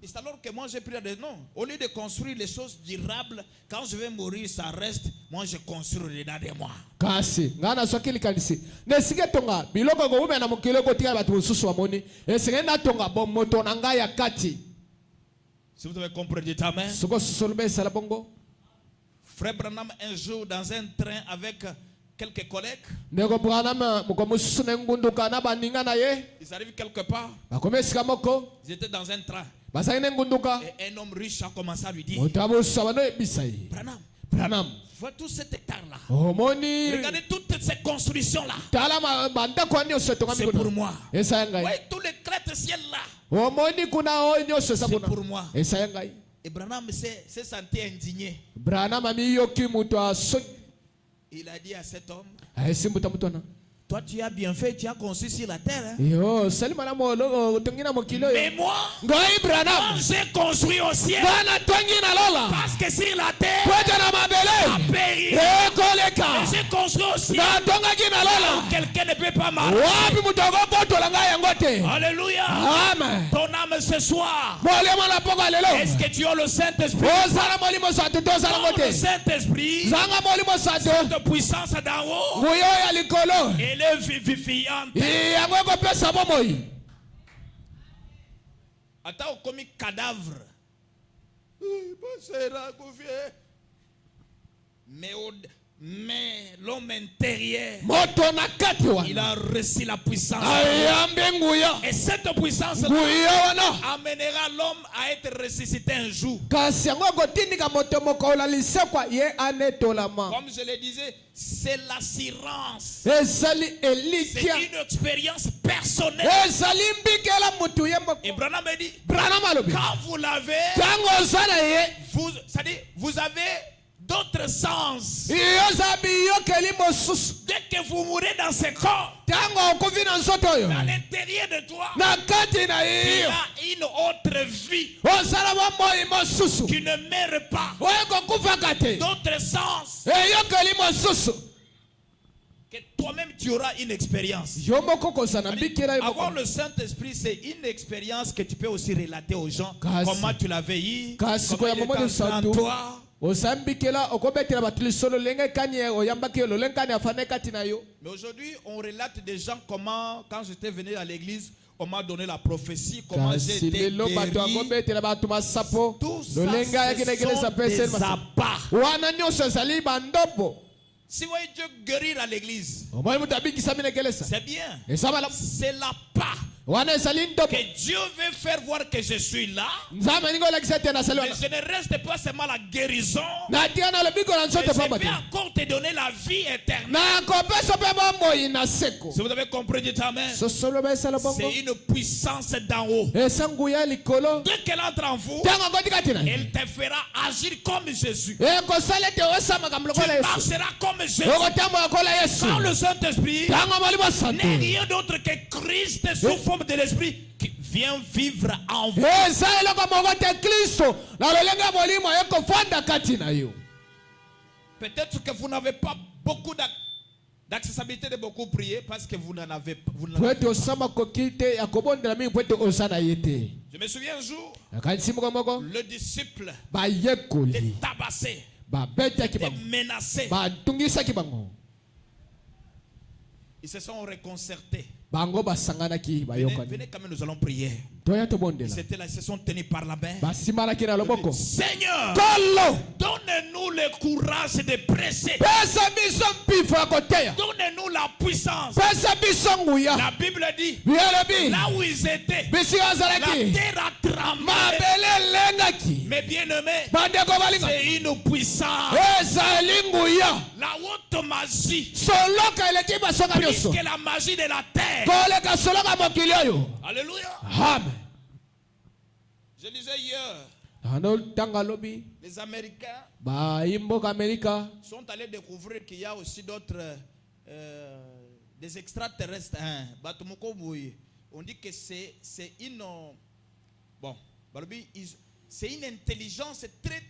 Et c'est alors que moi j'ai pris des noms. Au lieu de construire les choses durables, quand je vais mourir, ça reste. Moi je construis dedans de moi. Kasi ngana soki likanisi. Nesike tonga biloko ko umela mokilo ko tika batu susu amoni. Esike na tonga bom moto na ngai ya kati. Si vous avez compris, dites amen. Soko solbe sala bongo. Frère Branham, un jour, dans un train avec quelques collègues, Ndeko Branham moko mususu na ngunduka na baninga na ye. ils arrivent quelque part. Bakomesika moko. Ils étaient dans un train. Bazali na ngunduka. Et un homme riche a commencé à lui dire, Moto abusa bano ebisa ye. Branham, Branham. vois tout cet hectare-là. Omoni. Regardez toutes ces constructions-là. Tala bandako ani osetonga C'est mikuna. pour moi. Esa ngai. Ouais, tous les gratte-ciel là. Omoni kuna onyo C'est sesa kuna. pour moi. Esa ngai. Et Branham s'est senti indigné. Branham ami yoki mutu aso. Il a dit à cet homme, Ayesimbuta mutona. toi tu as bien fait, tu as construit sur la terre. Hein? Yo, salima na molo tongina mokilo Mais yo. moi, Ngai moi, Branham. j'ai construit au ciel. Bana tongina lola. Parce que sur la terre, Kwete na a mabele. péri. Ekoleka. J'ai construit au ciel. Na tonga kina lola. Quelqu'un ne peut pas marcher. Wapi mutoko botola ngai yango te. Alléluia. Amen. Ton âme ce soir. Molemo na poko lelo. Est-ce que tu as le Saint-Esprit? Ozala molimo santo tozala Dans le mote. Saint-Esprit, Zanga molimo santo. de puissance d'en haut, Nguyo ya likolo. elle est vivifiante. Yango ekopesa bomoi. Attends, comme cadavre. Mais l'homme intérieur, Moto na kati il wana. a reçu la puissance. Ayambe nguya. Et cette puissance Nguya wana. amènera l'homme à être ressuscité un jour. Kasi yango kotindika moto moko olalisekwa ye anetolama. Comme je le disais, c'est l'assurance. Ezali C'est elikia. une expérience personnelle. Ezali mbikela mutu ye moko. Et Branham a dit, Branham alobi. quand vous l'avez, Tango zana ye. c'est-à-dire, vous avez d'autres sens. Iyo zabi yo keli mosusu. Dès que vous mourrez dans ce corps, tango okuvi na nzoto oyo à l'intérieur de toi, na kati na il y iyo a une autre vie osala bomoi mosusu qui ne meurt pas. oyo kokufaka te D'autres sens, eyokeli mosusu que toi-même tu auras une expérience. yo moko kozala mbikela yo Avoir moko le Saint-Esprit, c'est une expérience que tu peux aussi relater aux gens. Kasi- Comment tu l'avais eu, kasi comment il koya est momo de entré en santu toi. osambikela okobetela bato lisolo lenge ekani oyambaki yo lolengani afana kati na yo. Mais aujourd'hui, on relate des gens comment, quand j'étais venu à l'église, on m'a donné la prophétie, comment j'ai kasi été lelo bato guéri. akobetela bato masapo Tout ça, lolenga ayaki na ce ekelesa sont mpe des seli masapo abats. wana nyonso ezali bandopo Si vous voyez Dieu guérir à l'église, omoi moto abikisami na ekelesa c'est bien. esabala C'est la part wana ezali ndopo que Dieu veut faire voir que je suis là. nzambe alingi olakisa ete nasali Mais wana je ne reste pas seulement la guérison, natika na lobiko na mais nzoto je pamba peux te encore te donner la vie éternelle. nakopesa mpe bomoi na seko Si vous avez compris, dites Amen. sosolo baesala bongo C'est une puissance d'en haut. esa nguya likolo Dès qu'elle entre en vous, ntango akoti kati na ye elle te fera agir comme Jésus. ekosala ete osa makambo Tu lokola yesu marcheras comme Jésus. okotambola kola yesu Sans le Saint-Esprit, ntango molimo n'est santu rien d'autre que Christ sous forme de l'Esprit qui vient vivre en vous. eza eloko moko te kristo na lolenge ya molimo ekofanda kati na yo. Peut-être que vous n'avez pas beaucoup d'accessibilité de beaucoup prier parce que vous n'en avez pas. po ete osamba koki te ya kobondela mingi po ete oza na ye te. Je me souviens un jour, nakanisi moko moko le disciple bayekoli est tabassé, babetaki est bango menacé. batungisaki bango Ils se sont réconcertés. bango basanganaki Venez, bayokani venez quand même, nous allons prier. toya Ils tobondela étaient là, ils se sont tenus par la main. basimalaki na loboko Seigneur, kolo donne-nous le courage de presser. pesa biso mpifo ya koteya Donne-nous la puissance. pesa biso nguya La Bible dit, bielobi là où ils étaient, bisika la azalaki terre a tremblé. mabele elengaki Mais bien-aimés, bandeko balinga c'est une puissance. ezali nguya La haute magie, soloka eleki basonga plus nyonso que la magie de la terre. koleka soloka mokili oyo. Alléluia. Amen. Je disais hier, anotanga lobi les Américains bayimboka amerika sont allés découvrir qu'il y a aussi d'autres, des extraterrestres. Hein. Batumoko Boye. On dit que c'est une, bon, balobi, c'est une intelligence très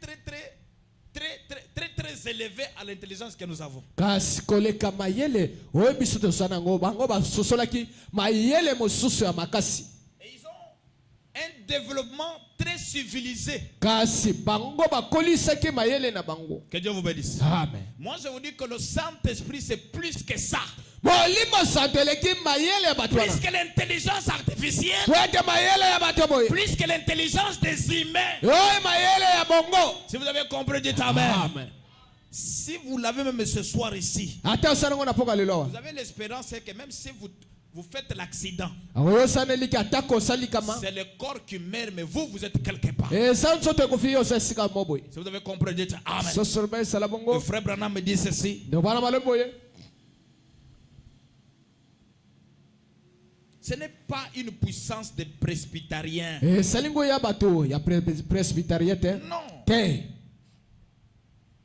élevée à l'intelligence que nous avons. kasi koleka mayele oyo biso toza nango bango basosolaki mayele mosusu ya makasi Et ils ont un développement très civilisé. kasi bango bakolisaki mayele na bango. Que Dieu vous bénisse. Amen. Moi, je vous dis que le Saint-Esprit, c'est plus que ça. molimo santo eleki mayele ya bato wana Plus que l'intelligence artificielle, po ete mayele ya bato boye plus que l'intelligence des humains. oyo mayele ya bongo. Si vous avez compris, dites Amen. Amen. Si vous l'avez même ce soir ici, ata osala ngo na poka lelo awa vous avez l'espérance que même si vous faites l'accident, oyo osaneliki atako osalikama c'est le corps qui meurt, mais vous êtes quelque part. eza nzoto ekofi yo oza esika mo boye Si vous avez compris, dites Amen. sosoloba esala Le bongo frère Branham me dit ceci. nde bana malobi boye. Ce n'est pas une puissance de presbytérien. esali ngo ya bato ya presbyterie te Non. te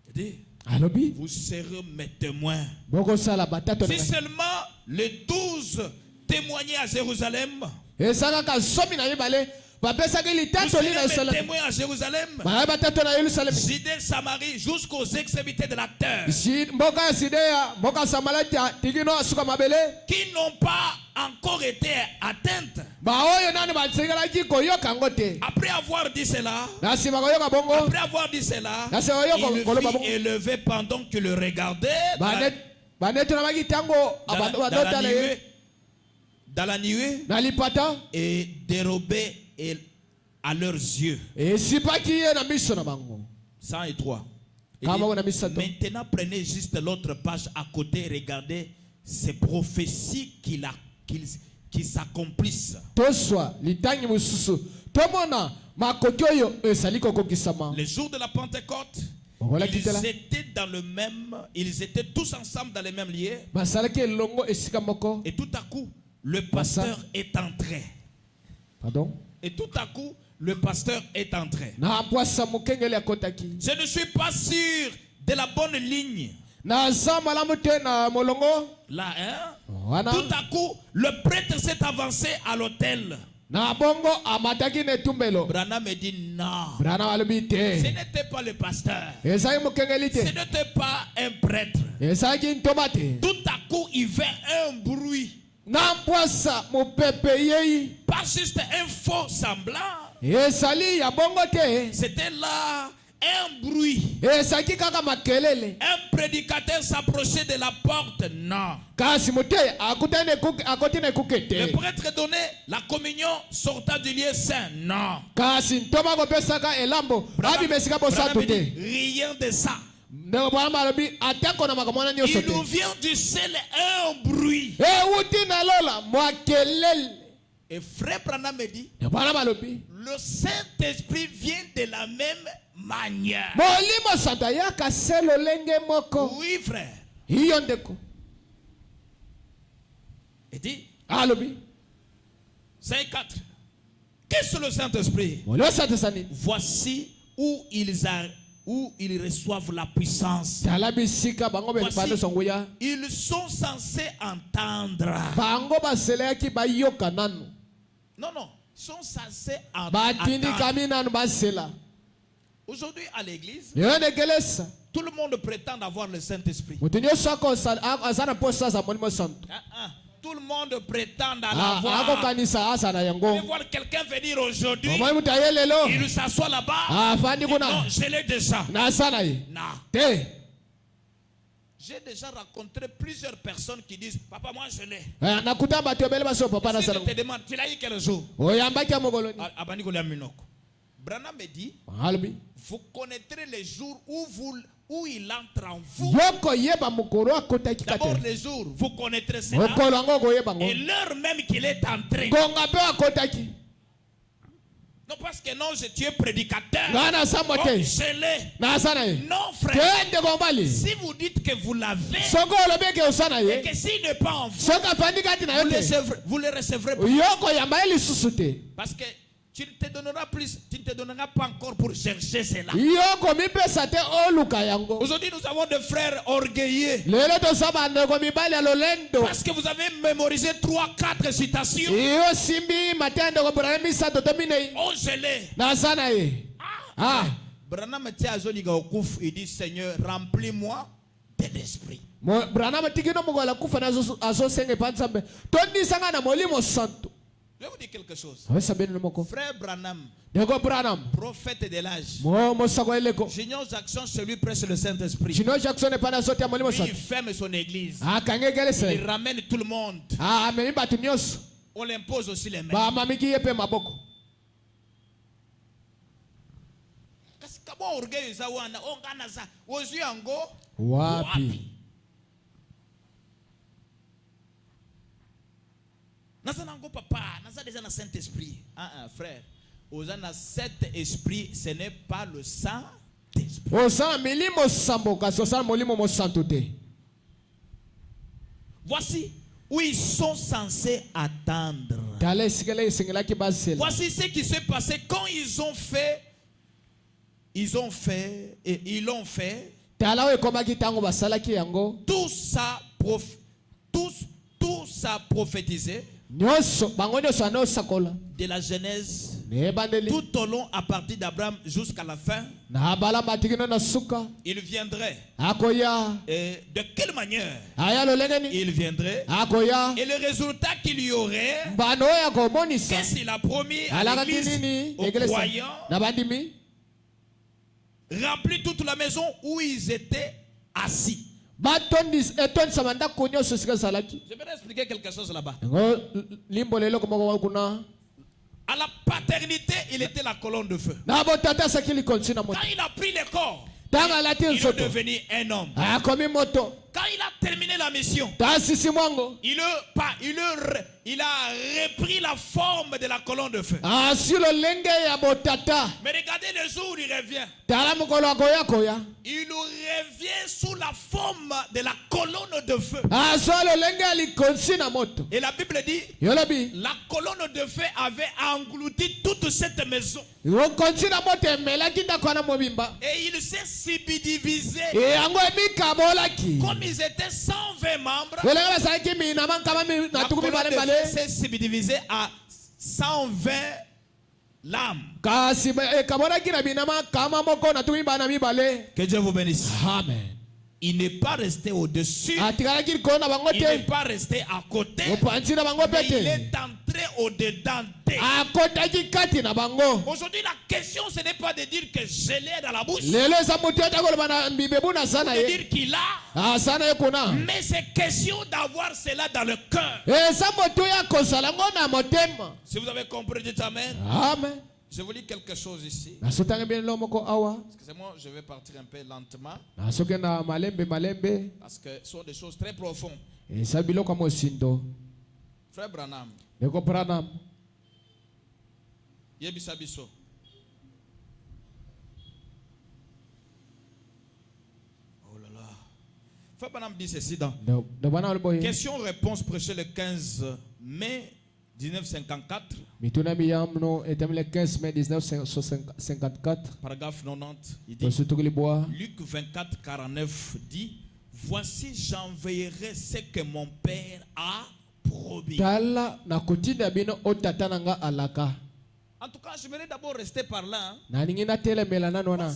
Il dit, alobi vous serez mes témoins. bokosala batato Si seulement les 12 témoignaient à Jérusalem, esakaka zomi na mibale bapesaki vous litatoli na serez mes yerusalemi témoins à Jérusalem, baya batato na yerusalemi Judée, Samarie, jusqu'aux extrémités de la terre, mboka ya sideya mboka ya samalatia tikino asuka mabele qui n'ont pas encore été atteintes. baoyo nani basekelaki koyoka yango te Après avoir dit cela, na nsima koyoka bongo après avoir dit cela, na nsima koyoka il koloba fit bongo élever pendant que le regardait banetonamaki ntango badotala ye dans la nuée na lipata et dérobait à leurs yeux. esipaki ye na miso na bango 103. Il Kama dit, wana misato. maintenant prenez juste l'autre page à côté, regardez ces prophéties qui s'accomplissent. toswa litangi mosusu tomona makoki oyo esali kokokisama Le jour de la Pentecôte, Okolaki tela. ils étaient tous ensemble dans les mêmes lieux. basalaki elongo esika moko Et tout à coup, le pasteur est entré. pardon Et tout à coup, le pasteur est entré. na bwasa mokengeli akotaki Je ne suis pas sûr de la bonne ligne. naza malamu te na molongo Là, hein? wana Tout à coup, le prêtre s'est avancé à l'autel. na bongo amataki na etumbelo. Branham me dit non. Branham alobi Ce te n'était pas le pasteur. ezalaki mokengeli Ce te n'était pas un prêtre. ezalaki ntoma te Tout à coup, il fait un bruit. na mpwasa mopepe yei Pas juste un faux semblant. ezali ya bongo te C'était là un bruit. ezalaki kaka makelele Un prédicateur s'approchait de la porte. Non. kasi moteyi akoti na ekuke Le te prêtre donnait la communion sortant du lieu saint. Non. kasi ntoma kopesaka elambo abima esika Branham bosantu me dit, te rien de ça. ndeko bwana alobi atako na makambo wana nyonso Il nous te vient du ciel un bruit. ewuti na lola mwakelele Et frère Branham me dit, bwana balobi le Saint-Esprit vient de la même manière. molimo santo ayaka se lolenge moko Oui, frère. iyo ndeko Il dit, alobi 5-4. Qu'est-ce que le Saint-Esprit? molimo santo sani Voici où ils reçoivent la puissance. tala bisika bango bepande songuya Ils sont censés entendre. bango baseleyaki bayoka nanu Non, non. Ils sont censés entendre. batindikami nanu basela Aujourd'hui, à l'église, lelo na ekelesa tout le monde prétend avoir le Saint-Esprit. moto nyonso aza na mposa aza molimo santo Tout le monde prétend l'avoir. akokanisa aza na Vous yango allez voir quelqu'un venir aujourd'hui, omoi moto aye lelo il s'assoit là-bas. afandi Non, kuna je l'ai déjà. nasa na ye Non. te J'ai déjà rencontré plusieurs personnes qui disent, papa, moi je l'ai. nakuta bato ebele baso papa Si nasala je te demande, tu l'as eu quel jour? oyambaki ya mokoloni Abani Kolia Minoko. Branham me dit, alobi vous connaîtrez les jours où il entre en vous. yoko yeba mokolo akotaki D'abord kate les jours, vous connaîtrez cela. mokolo yango okoyeba Et ngo l'heure même qu'il est entré. ngonga mpe akotaki Non parce que non, tu es prédicateur. nga nasambo Oh, te je l'ai. nasa na ye Non frère. te ndeko mobali Si vous dites que vous l'avez, soki olobi eke osa na et ye que s'il n'est pas en vous, soki afandi kati na yo te vous le recevrez pas. yoko yamba ye lisusu te Parce que tu ne te donneras plus, tu ne te donneras pas encore pour chercher cela. yoko mipesa te oluka yango Aujourd'hui, nous avons des frères orgueilleux. lelo toza bandeko mibali ya lolendo Parce que vous avez mémorisé 3-4 citations. iyo simbi mateya ndeko Branham misato to minei Oh, je l'ai. nasa na ye Branham il dit, Seigneur, remplis-moi de l'esprit. Branham tikino mokolo akufa na azosenga epa nzambe tondisanga na molimo santo Je vais vous dire quelque chose. awesabeni moko Frère Branham, ndeko Branham prophète de l'âge, mosako eleko Junior Jackson, chez lui prêche le Saint-Esprit. Junior Jackson epa na zote ya molimo Lui, il santo ferme son église. akangi Il ekelesele ramène tout le monde. amemi bato nyonso On l'impose aussi les mains. bamamiki ye mpe maboko Kasi kabo orgueil eza wana, ongana za, ozwi yango, wapi naza nango papa, naza déjà na Saint-Esprit. Frère, oza na Saint-Esprit, ce n'est pas le Saint-Esprit. osala milimo sambo kasi osala molimo mosantu te Voici où ils sont censés attendre. tala esika le esengelaki basela Voici ce qui s'est passé quand ils l'ont fait. tala oyo ekomaki ntango basalaki yango Tout ça prophétisé nyonso bango nyonso anosakola de la Genèse neyebandeli tout au long à partir d'Abraham jusqu'à la fin. na bala batikino na suka Il viendrait. akoya Et de quelle manière aya lolenge nini il viendrait? akoya Et le résultat qu'il y aurait, mbano oyo akomonisa qu'est-ce qu'il a promis à alakaki l'église, nini aux ekelesa croyants, na bandimi remplit toute la maison où ils étaient assis. etondisama ndako nyonso esika ezalaki Je vais expliquer quelque chose là-bas. yango limbola eloko moko kuna À la paternité, il était la colonne de feu. na botata asaki likonzi na moto Quand il a pris le corps, ntango alati il est nzoto devenu un homme. akomi moto Quand il a terminé la mission, tasisi mwango il a repris la forme de la colonne de feu. asi lolenge ya botata Mais regardez le jour où il revient. tala mokolo akoya koya Il revient sous la forme de la colonne colonne de feu. Et Et la Bible dit, la colonne de feu avait englouti toute cette maison. Et il s'est subdivisé. Comme ils étaient 120 membres, la colonne de feu s'est subdivisée à 120 lames. Que Dieu vous bénisse. Amen. Il n'est pas resté au-dessus. Il n'est pas resté à côté. Mais il est entré au-dedans d'eux. Aujourd'hui, la question, ce n'est pas de dire que je l'ai dans la bouche. De dire qu'il a. Mais c'est question d'avoir cela dans le cœur. Si vous avez compris, dites Amen. Amen. Je vous lis quelque chose ici. Excusez-moi, je vais partir un peu lentement. Parce que ce sont des choses très profondes. Frère Branham. Yebisabiso. Oh là là. Frère Branham dit ceci dans question-réponse prêchée le 15 mai 1954. Paragraphe 90. Il dit, Luc 24, 49 dit, voici j'enverrai ce que mon père a promis. En tout cas, j'aimerais d'abord rester par là. Parce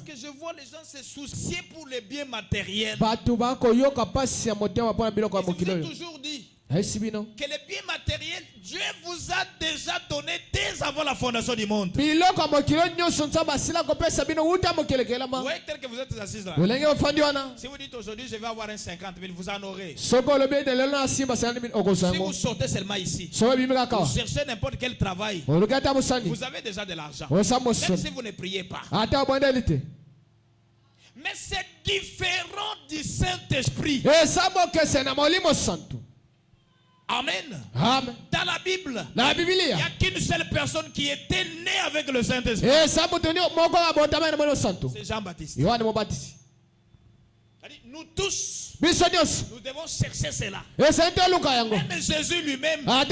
que je vois les gens se soucier pour les biens matériels. Et je vous ai toujours dit que les biens matériels, Dieu vous a déjà donné dès avant la fondation du monde. Vous voyez tel que vous êtes assis là. Si vous dites aujourd'hui je vais avoir un 50 000, vous en aurez. Si vous sortez seulement ici, vous cherchez n'importe quel travail, vous avez déjà de l'argent. Même si vous ne priez pas. Mais c'est différent du Saint-Esprit. Amen. Amen. Dans la Bible, il n'y a qu'une seule personne qui était née avec le Saint-Esprit. C'est Jean-Baptiste. Nous tous, nous devons chercher cela. Même Jésus lui-même, il a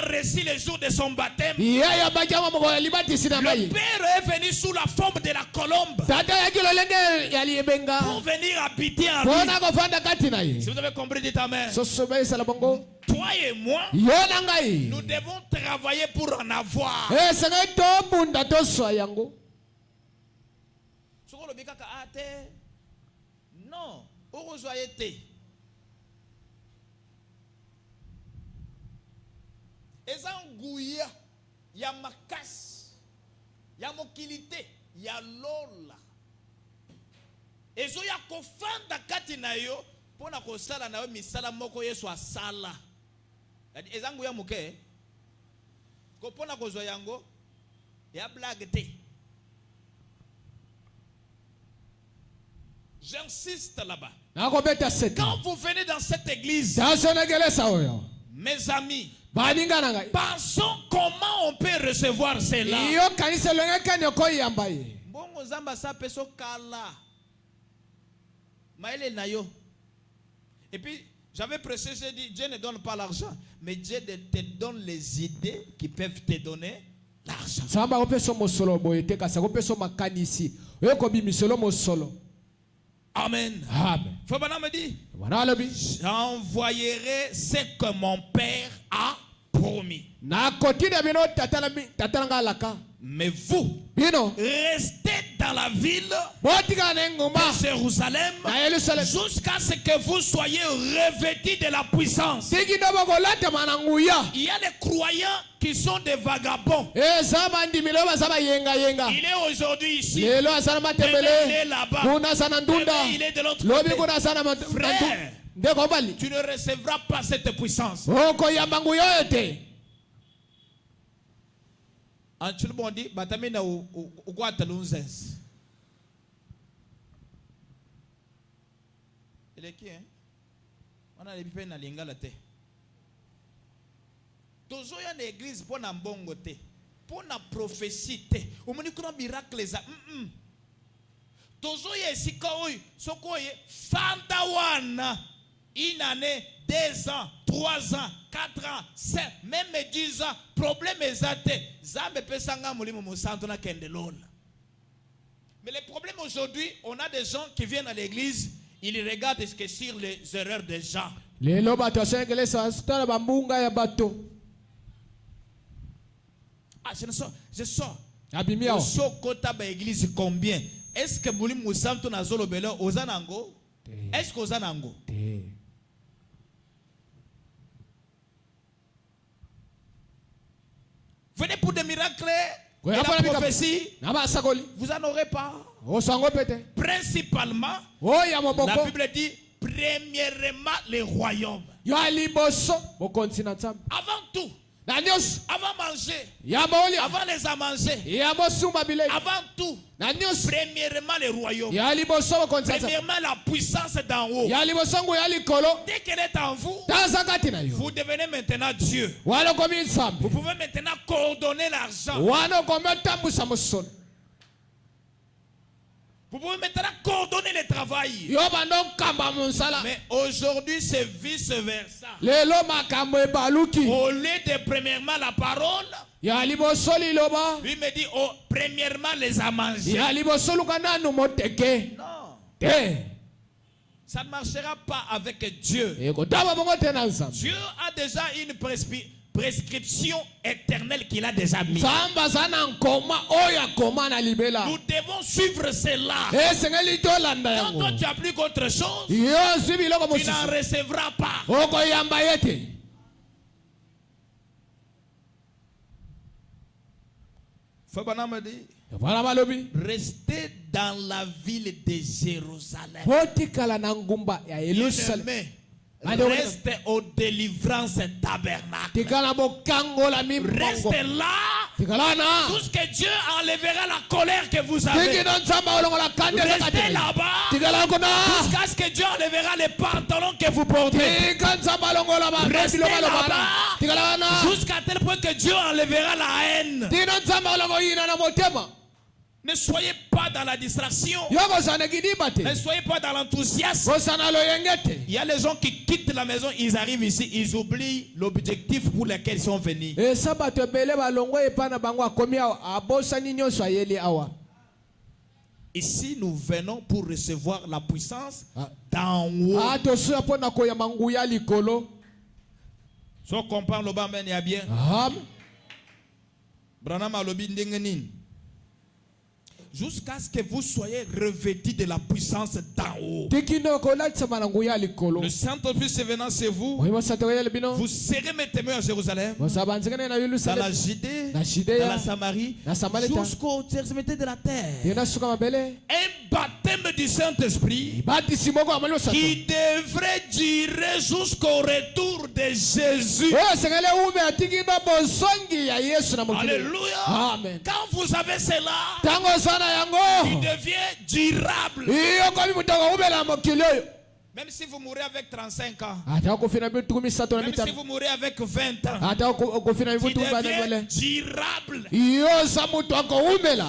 reçu le jour de son baptême. Le Père est venu sous la forme de la colombe pour venir habiter en lui. Si vous avez compris, dites Amen. Toi et moi, nous devons travailler pour en avoir. Non, uruzoyete. Ezanguya, ya makasi, ya mokilite, ya lola. Ezo ya kofanda kati na yo, pona kosala na yo misala moko yesu asala. Ezanguya muke, kopona kozwa yango, ya blague te. J'insiste là-bas. Quand vous venez dans cette église, mes amis, pensons comment on peut recevoir cela. Bongo zamba sa peso kala. Maël nayo. Et puis, j'avais prêché, j'ai dit, Dieu ne donne pas l'argent, mais Dieu te donne les idées qui peuvent te donner l'argent. Amen. Amen. Fabana me dit, j'envoyerai ce que mon père a promis. Mais vous, restez dans la ville de Jérusalem jusqu'à ce que vous soyez revêtis de la puissance. Il y a les croyants qui sont des vagabonds. Il est aujourd'hui ici. Demain, il est là-bas. Demain, il est de l'autre côté. Frère, tu ne recevras pas cette puissance. En tout le monde dit, batamina ou Guatalunzes. Il est qui, hein? On a les pipes dans l'ingala te. Tozo ya na église pour na mbongo te. Pour na prophétie te. Ou moni kuna miracle za. Tozo ya esika oyi. Soko ye fanta wana. une année, 2 ans, 3 ans, 4 ans, 5, même 10 ans, problème exact. Zambe pesanga mulimo musanto na kendelona. Mais le problème aujourd'hui, on a des gens qui viennent à l'église, ils regardent ce que sur les erreurs des gens. Lelo bato asengele sa stara bambunga ya bato. Ah, je sors. Abimia. Je sors kota ba église combien? Est-ce que mulimo musanto na zolo belo ozanango? Est-ce que ozanango? Venez pour des miracles et la prophétie, vous n'en aurez pas. Principalement, la Bible dit, premièrement, les royaumes. Avant tout, avant manger, avant les à manger, avant tout, premièrement les royaumes, premièrement la puissance d'en haut. Dès qu'elle est en vous, vous devenez maintenant Dieu. Vous pouvez maintenant coordonner l'argent. Vous pouvez maintenant coordonner le travail. Mais aujourd'hui, c'est vice-versa. Au lieu de premièrement la parole, lui me dit, oh, premièrement les à manger. Non. Ça ne marchera pas avec Dieu. Dieu a déjà une prescription éternelle qu'il a déjà mis. Nous devons suivre cela. Quand toi tu appliques autre chose, tu n'en recevras pas. Fabana me dit, restez dans la ville de Jérusalem. Reste au délivrance tabernacle. Reste là jusqu'à Dieu enlèvera la colère que vous avez. Restez là-bas jusqu'à ce que Dieu enlèvera les pantalons que vous portez. Restez là-bas jusqu'à tel point que Dieu enlèvera la haine. Ne soyez pas dans la distraction. Ne soyez pas dans l'enthousiasme. Il y a les gens qui quittent la maison, ils arrivent ici, ils oublient l'objectif pour lequel ils sont venus. Ici, nous venons pour recevoir la puissance d'en haut. Si on comprend le bas, il y a bien. Branham a lobi ndengenin. Jusqu'à ce que vous soyez revêtis de la puissance d'en haut. Le Saint-Esprit venant chez vous, vous serez mes témoins à Jérusalem, dans la Judée, dans la Samarie, jusqu'aux extrémités de la terre. Un baptême du Saint-Esprit qui devrait durer jusqu'au retour de Jésus. Alléluia. Amen. Quand vous avez cela, il devient durable. Même si vous mourrez avec 35 ans, même si vous mourrez avec 20 ans, il devient durable.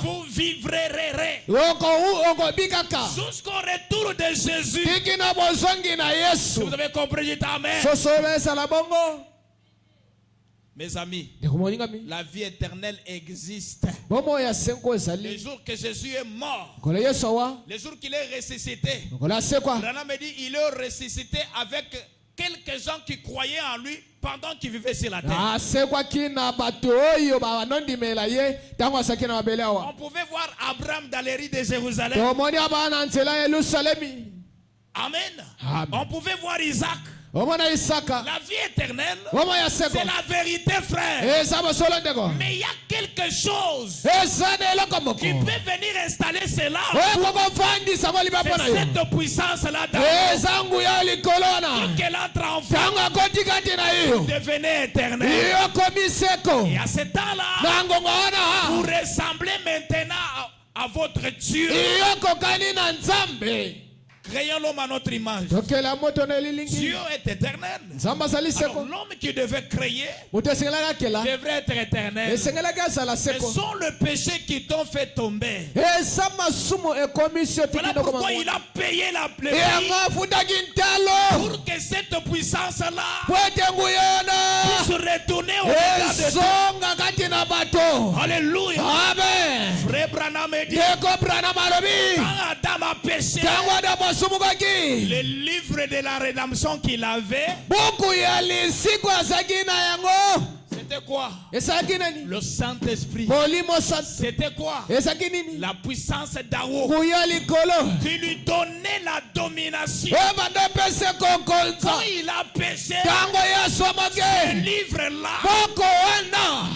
Vous vivrez jusqu'au retour de Jésus. Si vous avez compris, dites Amen. Mes amis, la vie éternelle existe. Le jour que Jésus est mort, le jour qu'il est ressuscité, Branham me dit il est ressuscité avec quelques gens qui croyaient en lui pendant qu'il vivait sur la terre. On pouvait voir Abraham dans les rues de Jérusalem. Amen. On pouvait voir Isaac. La vie éternelle, c'est la vérité, frère. Mais il y a quelque chose qui peut venir installer cela. C'est cette puissance-là. Qu'elle entre en vous, devenez éternel. Et à ce temps-là, vous ressemblez maintenant à votre Dieu. Créons l'homme à notre image. Dieu est éternel. Alors l'homme qui devait créer devrait être éternel. Mais sont le péché qui t'ont fait tomber. Voilà pourquoi il a payé la plaie pour que cette puissance-là bwetenguyono puisse retourner au regard de Dieu. esonga kati na bato. Alléluia. Amen. Frère Branham dit, Deko Branham alobi quand Adam a péché, tango Adamu asumukaki le livre de la rédemption qu'il avait, buku ya lisiko azalaki na yango c'était quoi? ezalaki nani? Le Saint-Esprit. Molimo Santo. C'était quoi? Ezalaki nini? La puissance d'Ao Nguya likolo qui lui donnait la domination. ebanda pese kokonza Quand il a péché, tango ce yasomaki livre-là boko wana.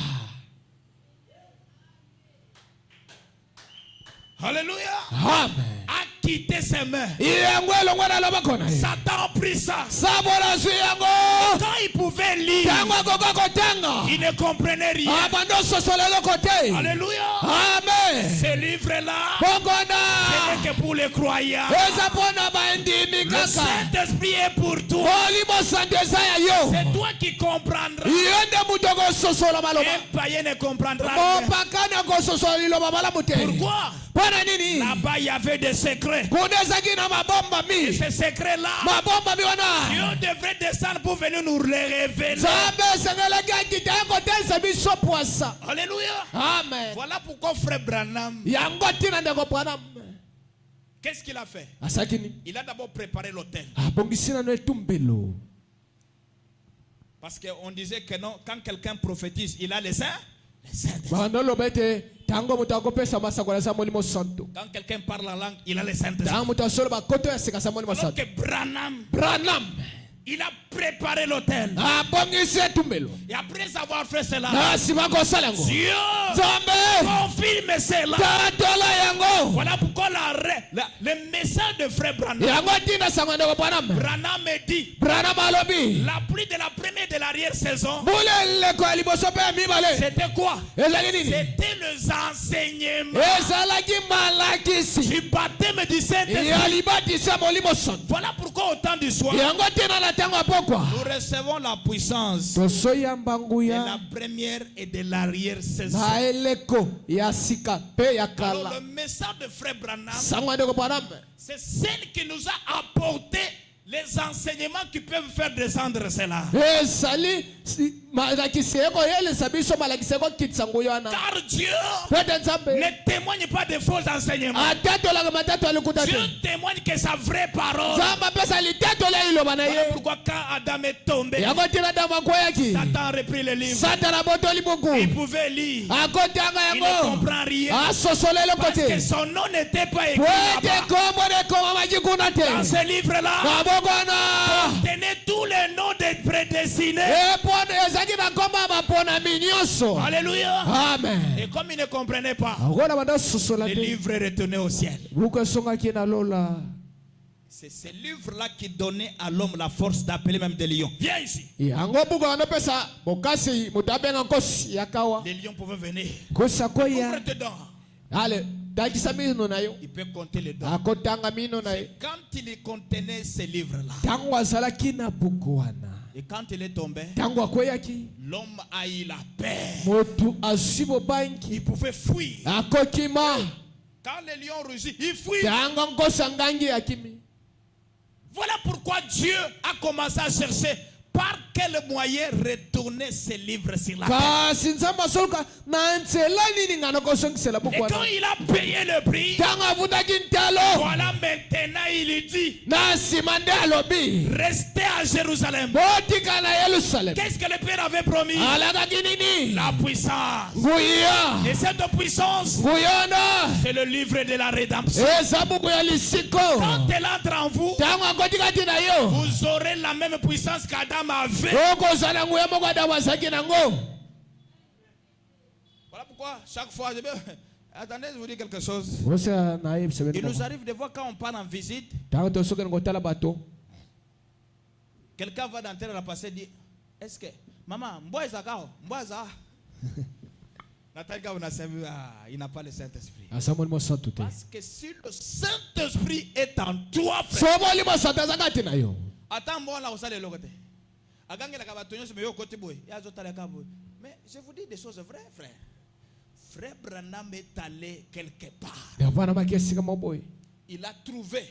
Alléluia, Amen. a quitté ses mains. Yango elongo na loboko na ye. Satan a pris ça. Sabola zwi yango Quand il pouvait lire, tango akoka kotanga il ne comprenait rien. abanda ososola eloko te. Alléluia. Amen. Ce livre-là, Bongo ce na n'est que pour les croyants. eza mpona bandimi Le kaka. Saint-Esprit est pour toi. Molimo Santo eza ya yo. C'est toi qui comprendras. Yo nde mutu okososola maloba. Un païen ne comprendra rien. Mopakani akososola liloba malamu te. Pourquoi? Mpona nini? Là-bas, il y avait des secrets. Kuna ezalaki na mabomba Et mi. ces secrets-là, Mabomba mi wana. Dieu devrait descendre pour venir nous les révéler. Nzambe esengelaki akita ye kotelisa biso pwasa. Alléluia. Amen. Voilà pourquoi frère Branham, Yango tina ndeko Branham. qu'est-ce qu'il a fait? Asalaki nini? Il a d'abord préparé l'autel. Abongisi nano etumbelo. Parce qu'on disait que non, quand quelqu'un prophétise, il a les saints. Les saints. Bando loba ete tango mutu akopesa masakola sa Molimo Santo. Quand quelqu'un parle la langue, il a les saints. Tango mutu asoloba koto ya sika sa Molimo Alors Santo. que Branham, Branham il a préparé l'autel. abongisi etumbelo. Et après avoir fait cela, Na nsima kosala yango. Dieu Nzambe confirme cela. tatola yango. Voilà pourquoi le message de frère Branham. Yango tina sango ndeko Branham. Branham dit, Branham alobi. la pluie de la première et de l'arrière-saison, Bule leko ya liboso pe ya mibale. c'était quoi? Ezalaki nini? C'était les enseignements Ezalaki malakisi. du baptême du Saint-Esprit. Ya libatisi ya Molimo Santo. Voilà pourquoi au temps du soir, Yango tina na tango apokwa. nous recevons la puissance Tosoyamba de nguya. la première et de l'arrière-saison. Na eleko ya sika pe ya Alors kala. le message de frère Branham, Sango ndeko Branham. c'est celle qui nous a apporté les enseignements qui peuvent faire descendre cela. Ezali malakisi eko yelesa biso malakisi eko kitisa nguya wana. Car Dieu Pete Nzambe. ne témoigne pas de faux enseignements. Atatolaka matatu alikuta te. Dieu témoigne que sa vraie parole. Nzambe apesa litatola iloba na Voilà ye. pourquoi quand Adam est tombé, Yango tina Adamu akweyaki. Satan a repris le livre. Satana botoli Il buku. pouvait lire. Akotanga Il ne yango. comprend rien. Asosola eloko Parce que te. son nom n'était pas écrit Pwete là-bas. kombo de koma majikuna Dans te. ce livre-là, Maboko wana. tenez tous les noms des prédestinés. Epona ezaki na komba bapona minyoso. Alléluia. Amen. Et comme il ne comprenait pas, Akola banda sosola le te. livre est retourné au ciel. Buku esongaki na lola. C'est ce livre-là qui donnait à l'homme la force d'appeler même des lions. Viens ici. Yango buku anapesa bokasi mutabenga nkosi yakawa. Les lions pouvaient venir. Kosa koya. Ouvre tes dents. Ale dakisa mino na yo. Il peut compter les dents. Akotanga mino na ye. Quand il contenait ce livre-là, Tango azalaki na buku wana. et quand il est tombé, Tango akweyaki. l'homme a eu la paix. Motu asibo banki. Il pouvait fuir. Akokima. Quand les lions rugissent, il fuit. Tango nkosa ngangi yakimi. Voilà pourquoi Dieu a commencé à chercher par quel moyen retourner ce livre sur la terre. Kasi nzambe asoluka na nzela nini ngana kosongisela buku Et quand wana. il a payé le prix, Tango avutaki ntalo. voilà maintenant il dit, Na nsima nde alobi. restez à Jérusalem. Botika na Yerusalem. Qu'est-ce que le Père avait promis? Alakaki nini? La puissance. Nguya. Et cette puissance, Nguyona. c'est le livre de la rédemption. Eza buku ya lisiko. Quand elle entre en vous, Tango akoti kati na yo. vous aurez la même puissance qu'Adam avait. Okozala nguya moko Adamu azalaki nango. Voilà pourquoi chaque fois, attendez, je vous dis quelque chose. Osa na ye Il nous arrive de voir quand on part en visite, Tango tosoka ngotala bato. quelqu'un va dans terre la passer et dit, est-ce que, maman, mboisa, il n'a pas le Saint-Esprit. Asamoni mo santu te. Parce que si le Saint-Esprit est en toi, frère, Soboli mo santu azakati na yo. attends, moi là, vous allez le côté. Mais je vous dis des choses vraies, frère. Frère Branham est allé quelque part. Yavana makesi kama boy. Il a trouvé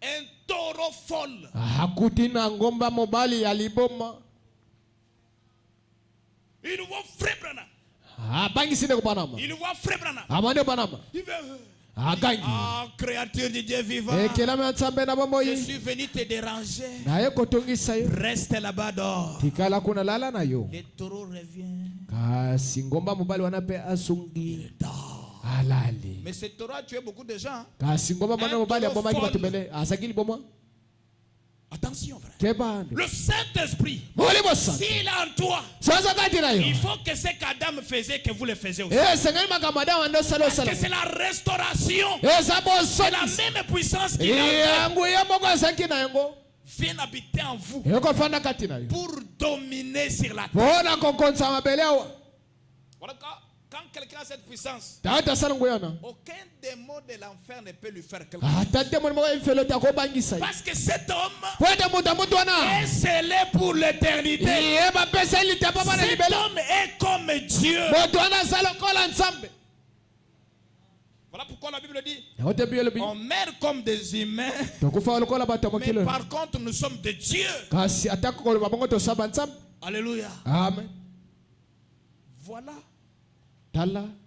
un taureau folle. Hakutina ngomba mobali ya liboma. Il voit frère Branham. Bangi sine kubanama. Il voit frère Branham. Amande banama. Il veut. Gangi. Ah, créature de Dieu vivant. Je suis venu te déranger. Reste là-bas dehors. Le taureau revient. Il dort. Mais ce taureau a tué beaucoup de gens. Attention, frère. Le Saint-Esprit, s'il est en toi, il faut que ce qu'Adam faisait, que vous le faisiez aussi. Parce que c'est la restauration. C'est la même puissance qui vient habiter en vous pour dominer sur la terre. Voilà, quand quelqu'un a cette puissance, aucun démon de l'enfer ne peut lui faire quelque chose. Parce que cet homme est scellé pour l'éternité. Cet homme est comme Dieu. Voilà pourquoi la Bible dit on meurt comme des humains, mais par contre nous sommes de Dieu. Alléluia. Amen. Voilà.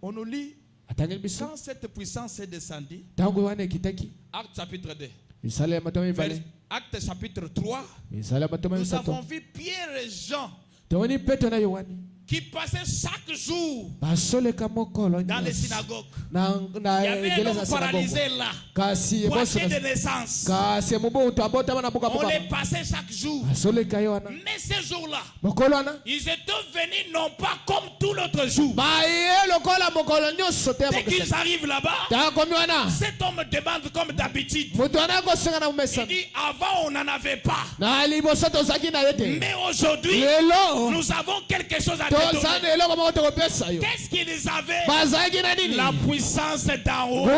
On nous lit quand cette puissance est descendue. Acte chapitre 2. Acte chapitre 3. Nous avons vu Pierre et Jean qui passaient chaque jour dans les synagogues. Il y avait un homme paralysé là, boité de naissance. On les passait chaque jour. Mais ces jours-là, ils étaient venus non pas comme tout l'autre jour. Dès qu'ils arrivent là-bas, cet homme demande comme d'habitude. Il dit, avant on n'en avait pas. Mais aujourd'hui, nous avons quelque chose à donner. Qu'est-ce qu'ils avaient? La puissance d'en haut.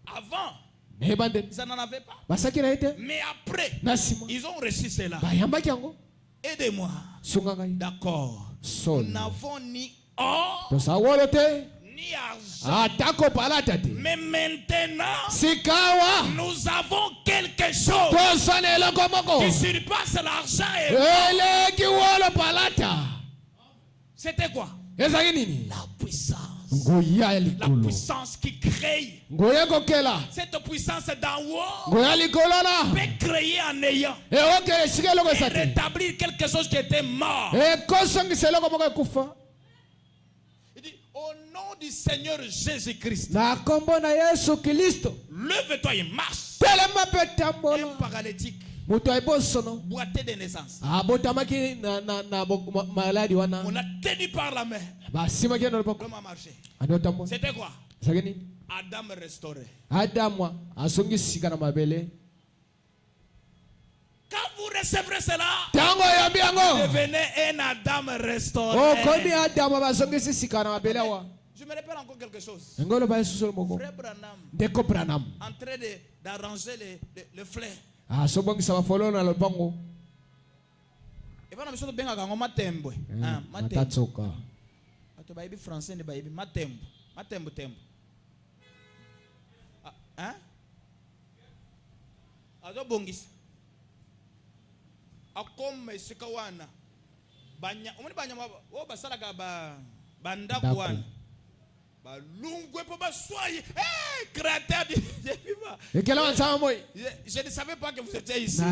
Avant, ils n'en avaient pas. Mais après, ils ont reçu cela. Aidez-moi. D'accord. Nous n'avons ni or, ni argent. Mais maintenant, nous avons quelque chose qui surpasse l'argent et c'était quoi? La puissance. La puissance qui crée. Cette puissance d'en haut peut créer en ayant et rétablir quelque chose qui était mort. Il dit au nom du Seigneur Jésus-Christ, lève-toi et marche. Un paralytique boité de naissance. On l'a tenu par la main. L'homme a marché. C'était quoi? Adam restauré. Quand vous recevrez cela, devenez un Adam restauré. Je me rappelle encore quelque chose. Frère Branham, en train d'arranger le fleur. Et bien, nous bien à matembo. Matembo. Tu vas français, ne vas matembo. Matembo tembo. Hein? Azo bongis. Akom sikawana. Banya, umani banya o basala ga banda kwana. Balungwe po baswaye. Eh, créateur de vivant. Je ne savais pas que vous étiez ici.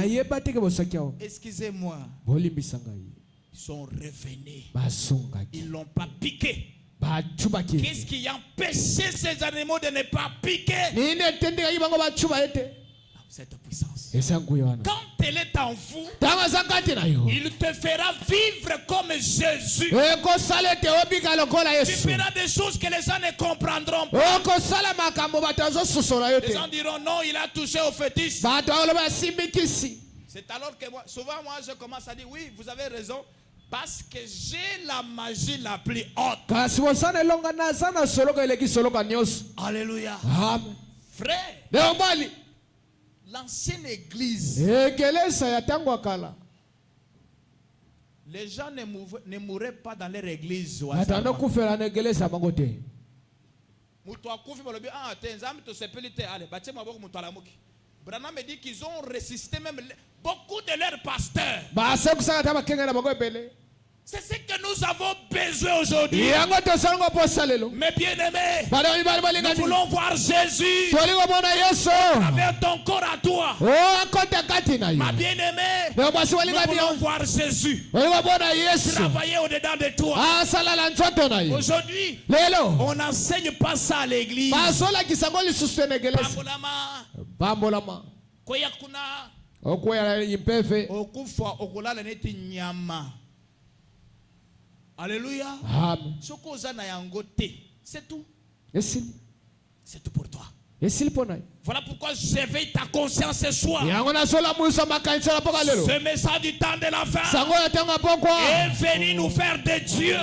Excusez-moi. Ils sont revenus. Ils l'ont pas piqué. Qu'est-ce qui a empêché ces animaux de ne pas piquer? Cette puissance. Quand elle est en vous, il te fera vivre comme Jésus. Tu feras des choses que les gens ne comprendront pas. Les gens diront non, il a touché au fétiche. C'est alors que souvent moi je commence à dire oui, vous avez raison. Parce que j'ai la magie la plus haute. Alléluia. Frère, l'ancienne église, les gens ne mouraient pas dans leur église. Branham me dit qu'ils ont résisté même beaucoup de leurs pasteurs. C'est ce que nous avons besoin aujourd'hui. Mais bien aimé, nous voulons voir Jésus avec ton corps à toi. Ma bien aimé, nous voulons voir Jésus travailler au-dedans de toi. Aujourd'hui, on n'enseigne pas ça à l'église. Bambolama. Alléluia. Amen. C'est tout. C'est tout pour toi. Voilà pourquoi j'éveille ta conscience ce soir. Ce message du temps de la fin est venu nous faire de Dieu.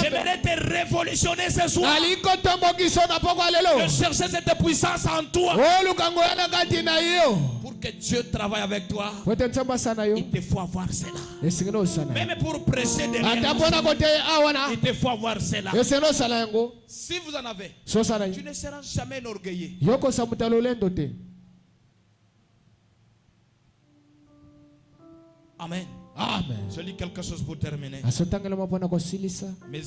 J'aimerais te révolutionner ce soir. De chercher cette puissance en toi. Pour que Dieu travaille avec toi, il te faut avoir cela. Même pour prêcher des il te faut avoir cela. Si vous en avez, tu ne seras jamais orgueilleux. Amen. Amen. Je lis quelque chose pour terminer. Mes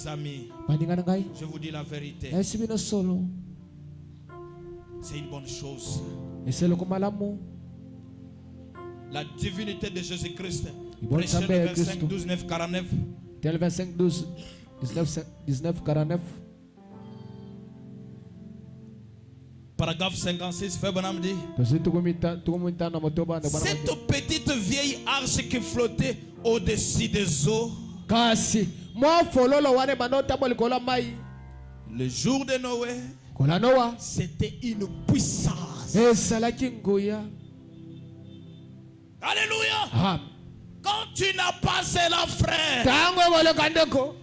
amis, je vous dis la vérité. C'est une bonne chose. La divinité de Jésus-Christ. Prêchez le 25, 12, 9, 49. 25, 12, 19, 49. Paragraphe 56, Frère Branham dit: cette petite vieille arche qui flottait au-dessus des eaux, le jour de Noé, c'était une puissance. Alléluia. Quand tu n'as pas cela, frère,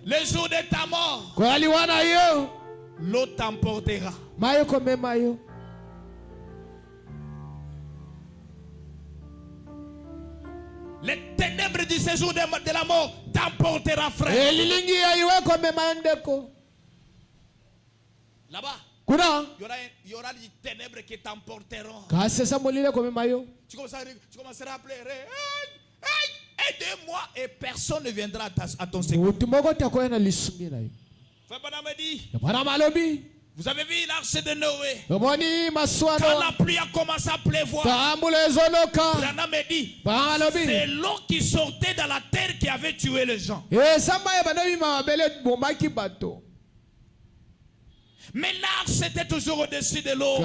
le jour de ta mort, l'eau t'emportera. Les ténèbres du séjour de la mort t'emportera, frère. Là-bas, il y aura des ténèbres qui t'emporteront. Tu commenceras à pleurer. Aidez-moi, et personne ne viendra à ton secours. Frère Branham dit: vous avez vu l'arche de Noé? Quand la pluie a commencé à pleuvoir, Branham dit: c'est l'eau qui sortait dans la terre qui avait tué les gens. Mais l'arche était toujours au-dessus de l'eau.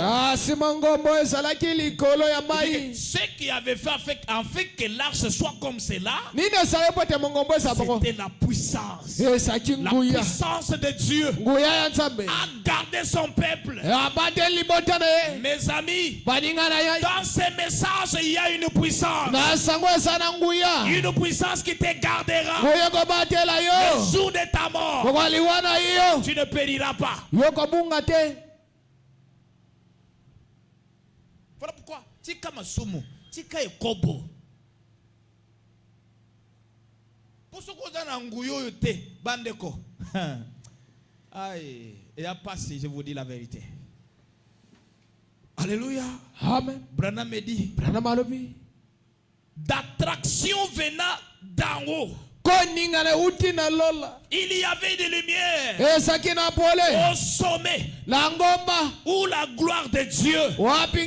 Ce qui avait fait en fait que l'arche soit comme cela, c'était la puissance. La puissance de Dieu a gardé son peuple. Mes amis, dans ces messages, il y a une puissance. Une puissance qui te gardera. Le jour de ta mort, tu ne périras pas. Voilà pourquoi tika masumu, tika ekobo. Pour ce qu'on a nguyo yote bandeko. Aïe, et à passer, je vous dis la vérité. Alléluia. Amen. Branham me dit: d'attraction venant d'en haut, il y avait des lumières au sommet où la gloire de Dieu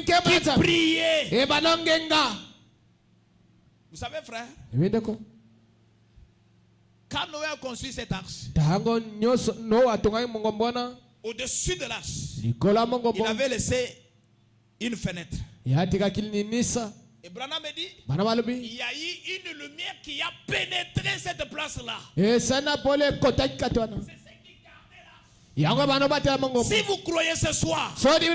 qui brillait. Vous savez, frère, quand Noé a construit cette arche, au-dessus de l'arche, il avait laissé une fenêtre. Et Branham me dit: il y a eu une lumière qui a pénétré cette place-là. C'est ce qui gardait là. Si vous croyez ce soir, Dieu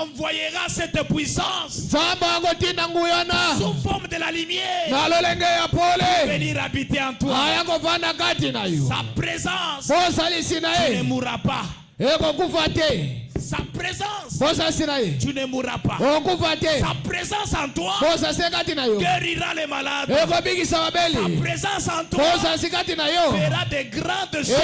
envoyera cette puissance sous forme de la lumière pour venir habiter en toi. Sa présence, tu ne mourras pas. Sa présence, tu ne mourras pas. Sa présence en toi guérira les malades. Sa présence en toi fera de grandes choses.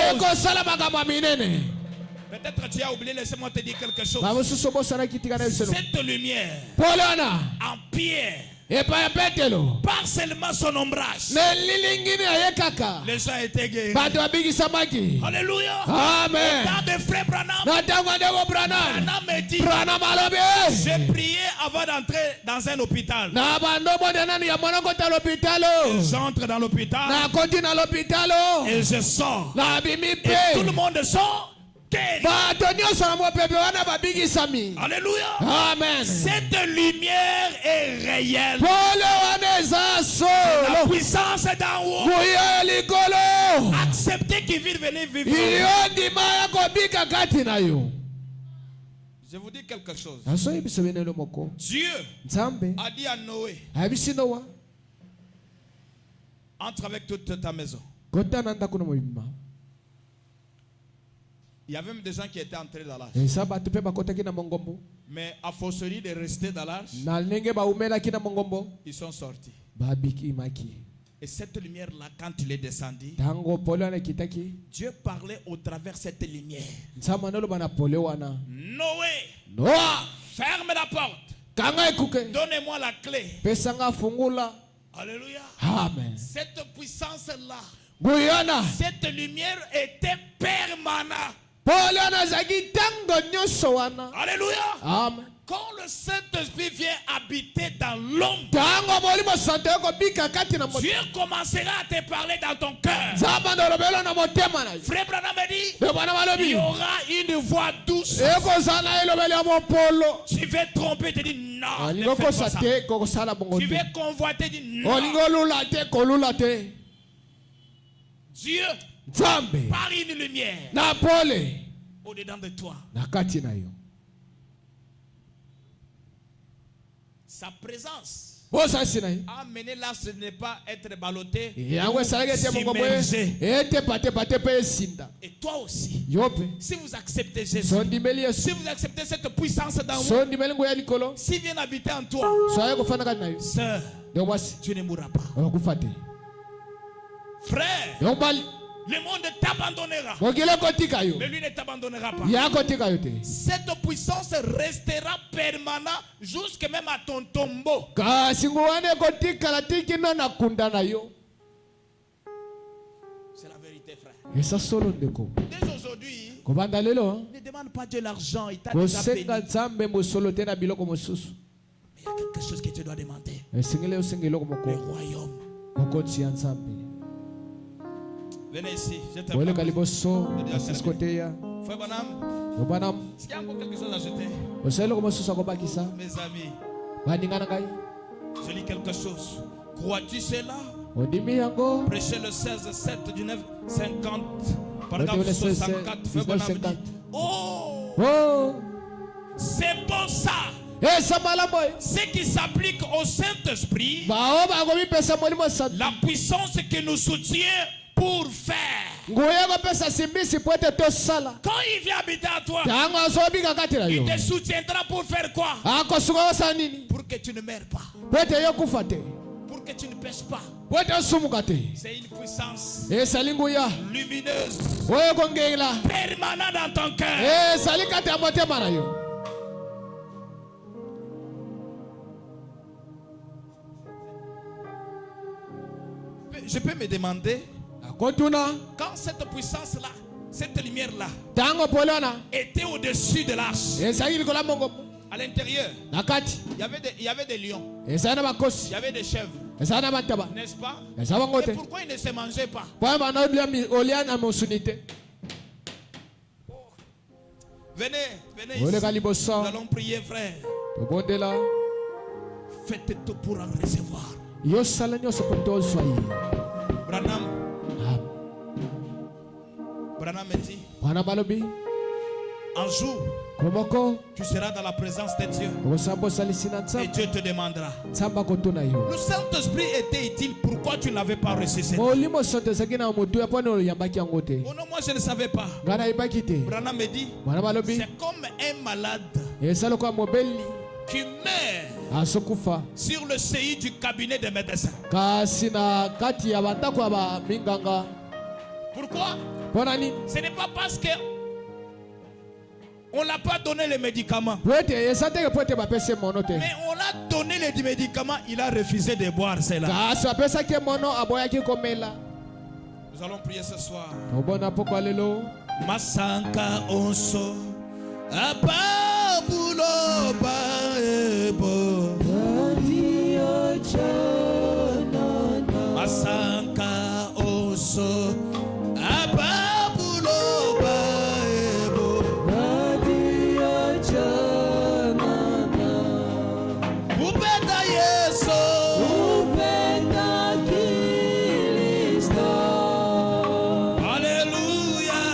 Peut-être tu as oublié, laissez-moi te dire quelque chose. bamosusu bosalaki tikana biselo Cette lumière polana en pierre, epa ya petelo par seulement son ombrage, na lilingini ya ye kaka les gens étaient guéris. bato babikisamaki. Alléluia. Amen. Dans de frères Branham, Na ntango ya ndeko Branham Branham me dit, Branham alobi j'ai prié avant d'entrer dans un hôpital. na bandombo de nani ya mwana kota lopitalo J'entre dans l'hôpital na koti na lopitalo et je sors. na bimi Et tout le mpe monde sort. Guéri. bato nyonso na mopepe wana babikisami. Alléluia. Amen. Cette lumière est réelle. pole wana eza La solo puissance d'en haut. nguya ya likolo Acceptez qu'il vienne venir vivre. iyo ndima ya kobika kati na yo. Je vous dis quelque chose. nasoyi biso benelo moko Dieu nzambe a dit à Noé, ayebisi nowa entre avec toute ta maison. kota na ndako na mobima. Il y avait même des gens qui étaient entrés dans l'arche. eza bato mpe bakotaki na mongombo Mais à forcerie de rester dans l'arche, na ndenge baumelaki na mongombo ils sont sortis. babikimaki. Et cette lumière-là, quand il est descendu, ntango pole wana ekitaki Dieu parlait au travers de cette lumière. nzambe analoba na pole wana Noé, noa ferme la porte. kanga ekuke Donnez-moi la clé. pesanga fungula. Alléluia. Amen. Cette puissance-là, nguyana cette lumière était permanente. pole wana ezalaki ntango nyonso wana. Alléluia. Amen. Quand le Saint-Esprit vient habiter dans l'homme, ntango molimo santo ekobika kati na Dieu commencera à te parler dans ton cœur. nzambe andolobela na motema na yo. Frère Branham me dit, nde bana il balobi y aura une voix douce. ekozala na elobeli ya mopolo. Tu vas tromper, tu dis non, ne olingi fais pas okosa ça. te kokosala bongo Tu te. vas convoiter, dis non. olingi olula te kolula te. Dieu, nzambe par une lumière, na pole au-dedans de toi. na kati na yo. Sa présence bosasi na ye a amené là, ce n'est pas être ballotté, yango esalaki ete mongombo s'immerger. etepatepa te mpe esinda Et toi aussi, yo mpe si vous acceptez Jésus, sondimeli yesu si vous acceptez cette puissance d'en haut, sondimeli nguya likolo s'il vient habiter en toi, so aye kofanda kati na yo sœur, yo mwasi tu ne mourras pas. okokufa te. Frère, yo mobali le monde t'abandonnera, mokili ekotika yo mais lui ne t'abandonnera pas. ye akotika yo te. Cette puissance restera permanente jusque même à ton tombeau. kasi ngu wana ekotikala tiki no na kunda na yo. C'est la vérité, frère. eza solo ndeko Dès aujourd'hui, kobanda lelo ne demande pas Dieu l'argent, il t'a déjà béni. kosenga nzambe mosolo te na biloko mosusu. Mais il y a quelque chose que tu dois demander. esengeli osenga eloko Le moko royaume. mokonzi ya nzambe. Venez ici, je te oleka parle. liboso asisi koteya Frère Bonham, obana est-ce qu'il y a encore quelque chose à ajouter? osala eloko mosusu akobakisa Mes amis, baninga na ngai. je lis quelque chose. Crois-tu cela? ondimi yango Prêchez le 16-7 du 9-50. Matthieu Paragraphe 16, 64. Frère Bonham 19, dit, oh, oh c'est bon ça. eza malamu oyo Ce qui s'applique au Saint-Esprit, bao bakomipesa molimo santu la puissance que nous soutient pour faire. nguya kopesa simbisi po ete tosala Quand il vient habiter à toi, ntango azobika kati na yo il te soutiendra pour faire quoi? akosuka kosala nini Pour que tu ne meurs pas. po ete yo kufa te Pour que tu ne pêches pas. po ete osumuka te. C'est une puissance ezali nguya lumineuse, oyo ekongela permanente dans ton cœur. ezali kati ya motema na yo. Je peux me demander, akotuna quand cette puissance-là, cette lumière-là, ntango pole wana était au-dessus de l'arche, ezalaki likolo ya mongombo à l'intérieur, na kati il y avait des lions, ezali na il bakosi y avait des chèvres, ezali na bantaba n'est-ce pas? eza bango Et te pourquoi ils ne se mangeaient pas? po bana olia na mosuni te. Venez, venez ici. oleka Nous liboso allons prier, frère. tobondela Faites tout pour en recevoir. yosala nyonso po tozwa ye. Branham, Branham me dit, bwana balobi un jour, komoko tu seras dans la présence de Dieu okosala bosalisi na et nzambe Dieu te demandera. nzambe akotuna yo. Le Saint-Esprit était utile. Pourquoi tu ne l'avais pas ressuscité? molimo santo ezalaki na motuya mpo na oyambaki yango te. Oh non, moi je ne savais pas. ngai nayebaki te. Branham me dit, bwana balobi c'est comme un malade eza lokola mobeli qui meurt azokufa sur le CI du cabinet des médecins. kasi na kati ya bandako ya baminganga. Pourquoi? mpo na nini? Ce n'est pas parce que On ne l'a pas donné les médicaments. po ete eza te po ete bapesi mono te Mais on l'a donné les médicaments, il a refusé de boire cela. kasi apesaki mono aboyaki komela. Nous allons prier ce soir. tobona poko lelo Masanka onso apabulo baebo. Masanka onso apabulo baebo. Upenda Yesu. Hallelujah.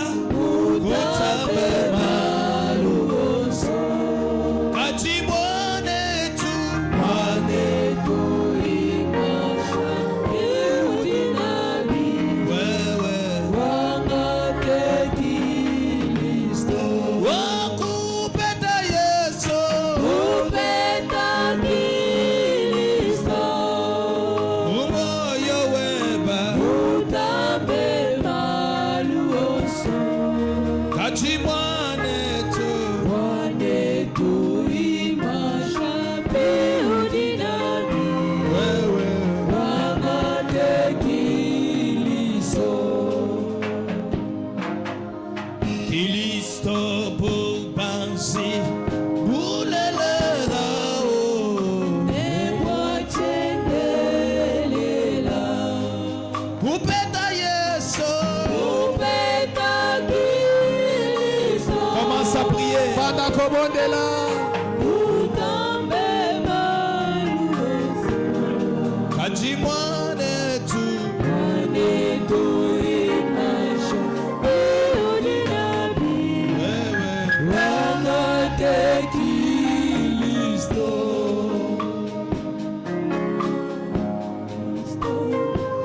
Utabe maluso. Kajibone tu. Wewe. Wakupenda Yesu. Umoyo weba. Kajibone tu. Wewe. Kilisto bubansi. Bulelela o. Kupenda Yesu. Commence à prier. banda kobondela Kajimwane tu.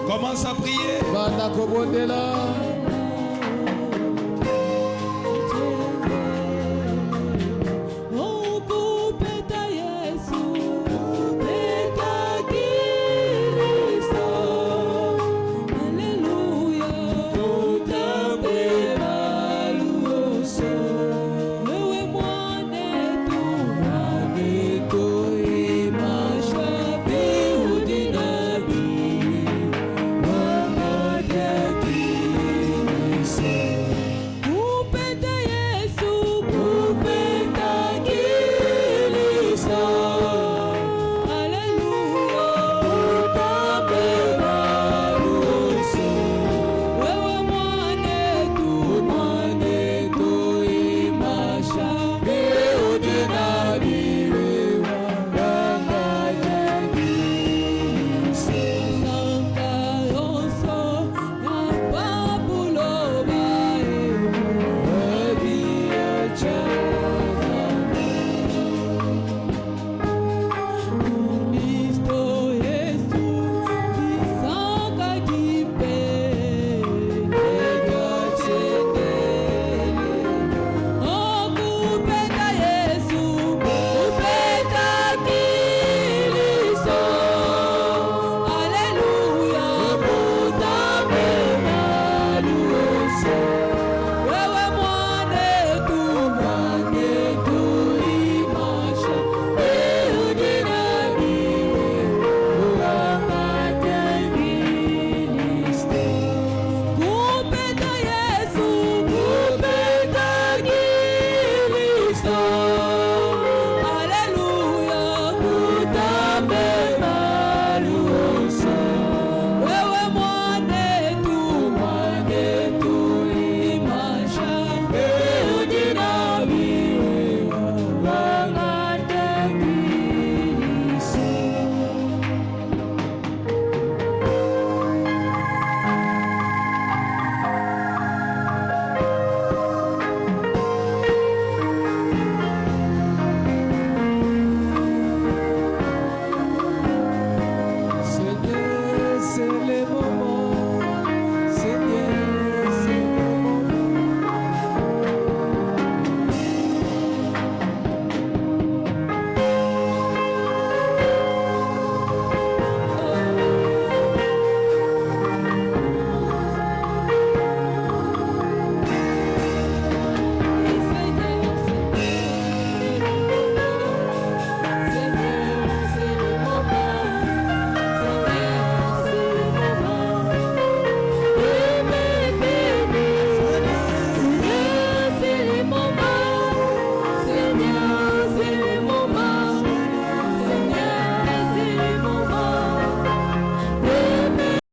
Commence à prier. banda kobondela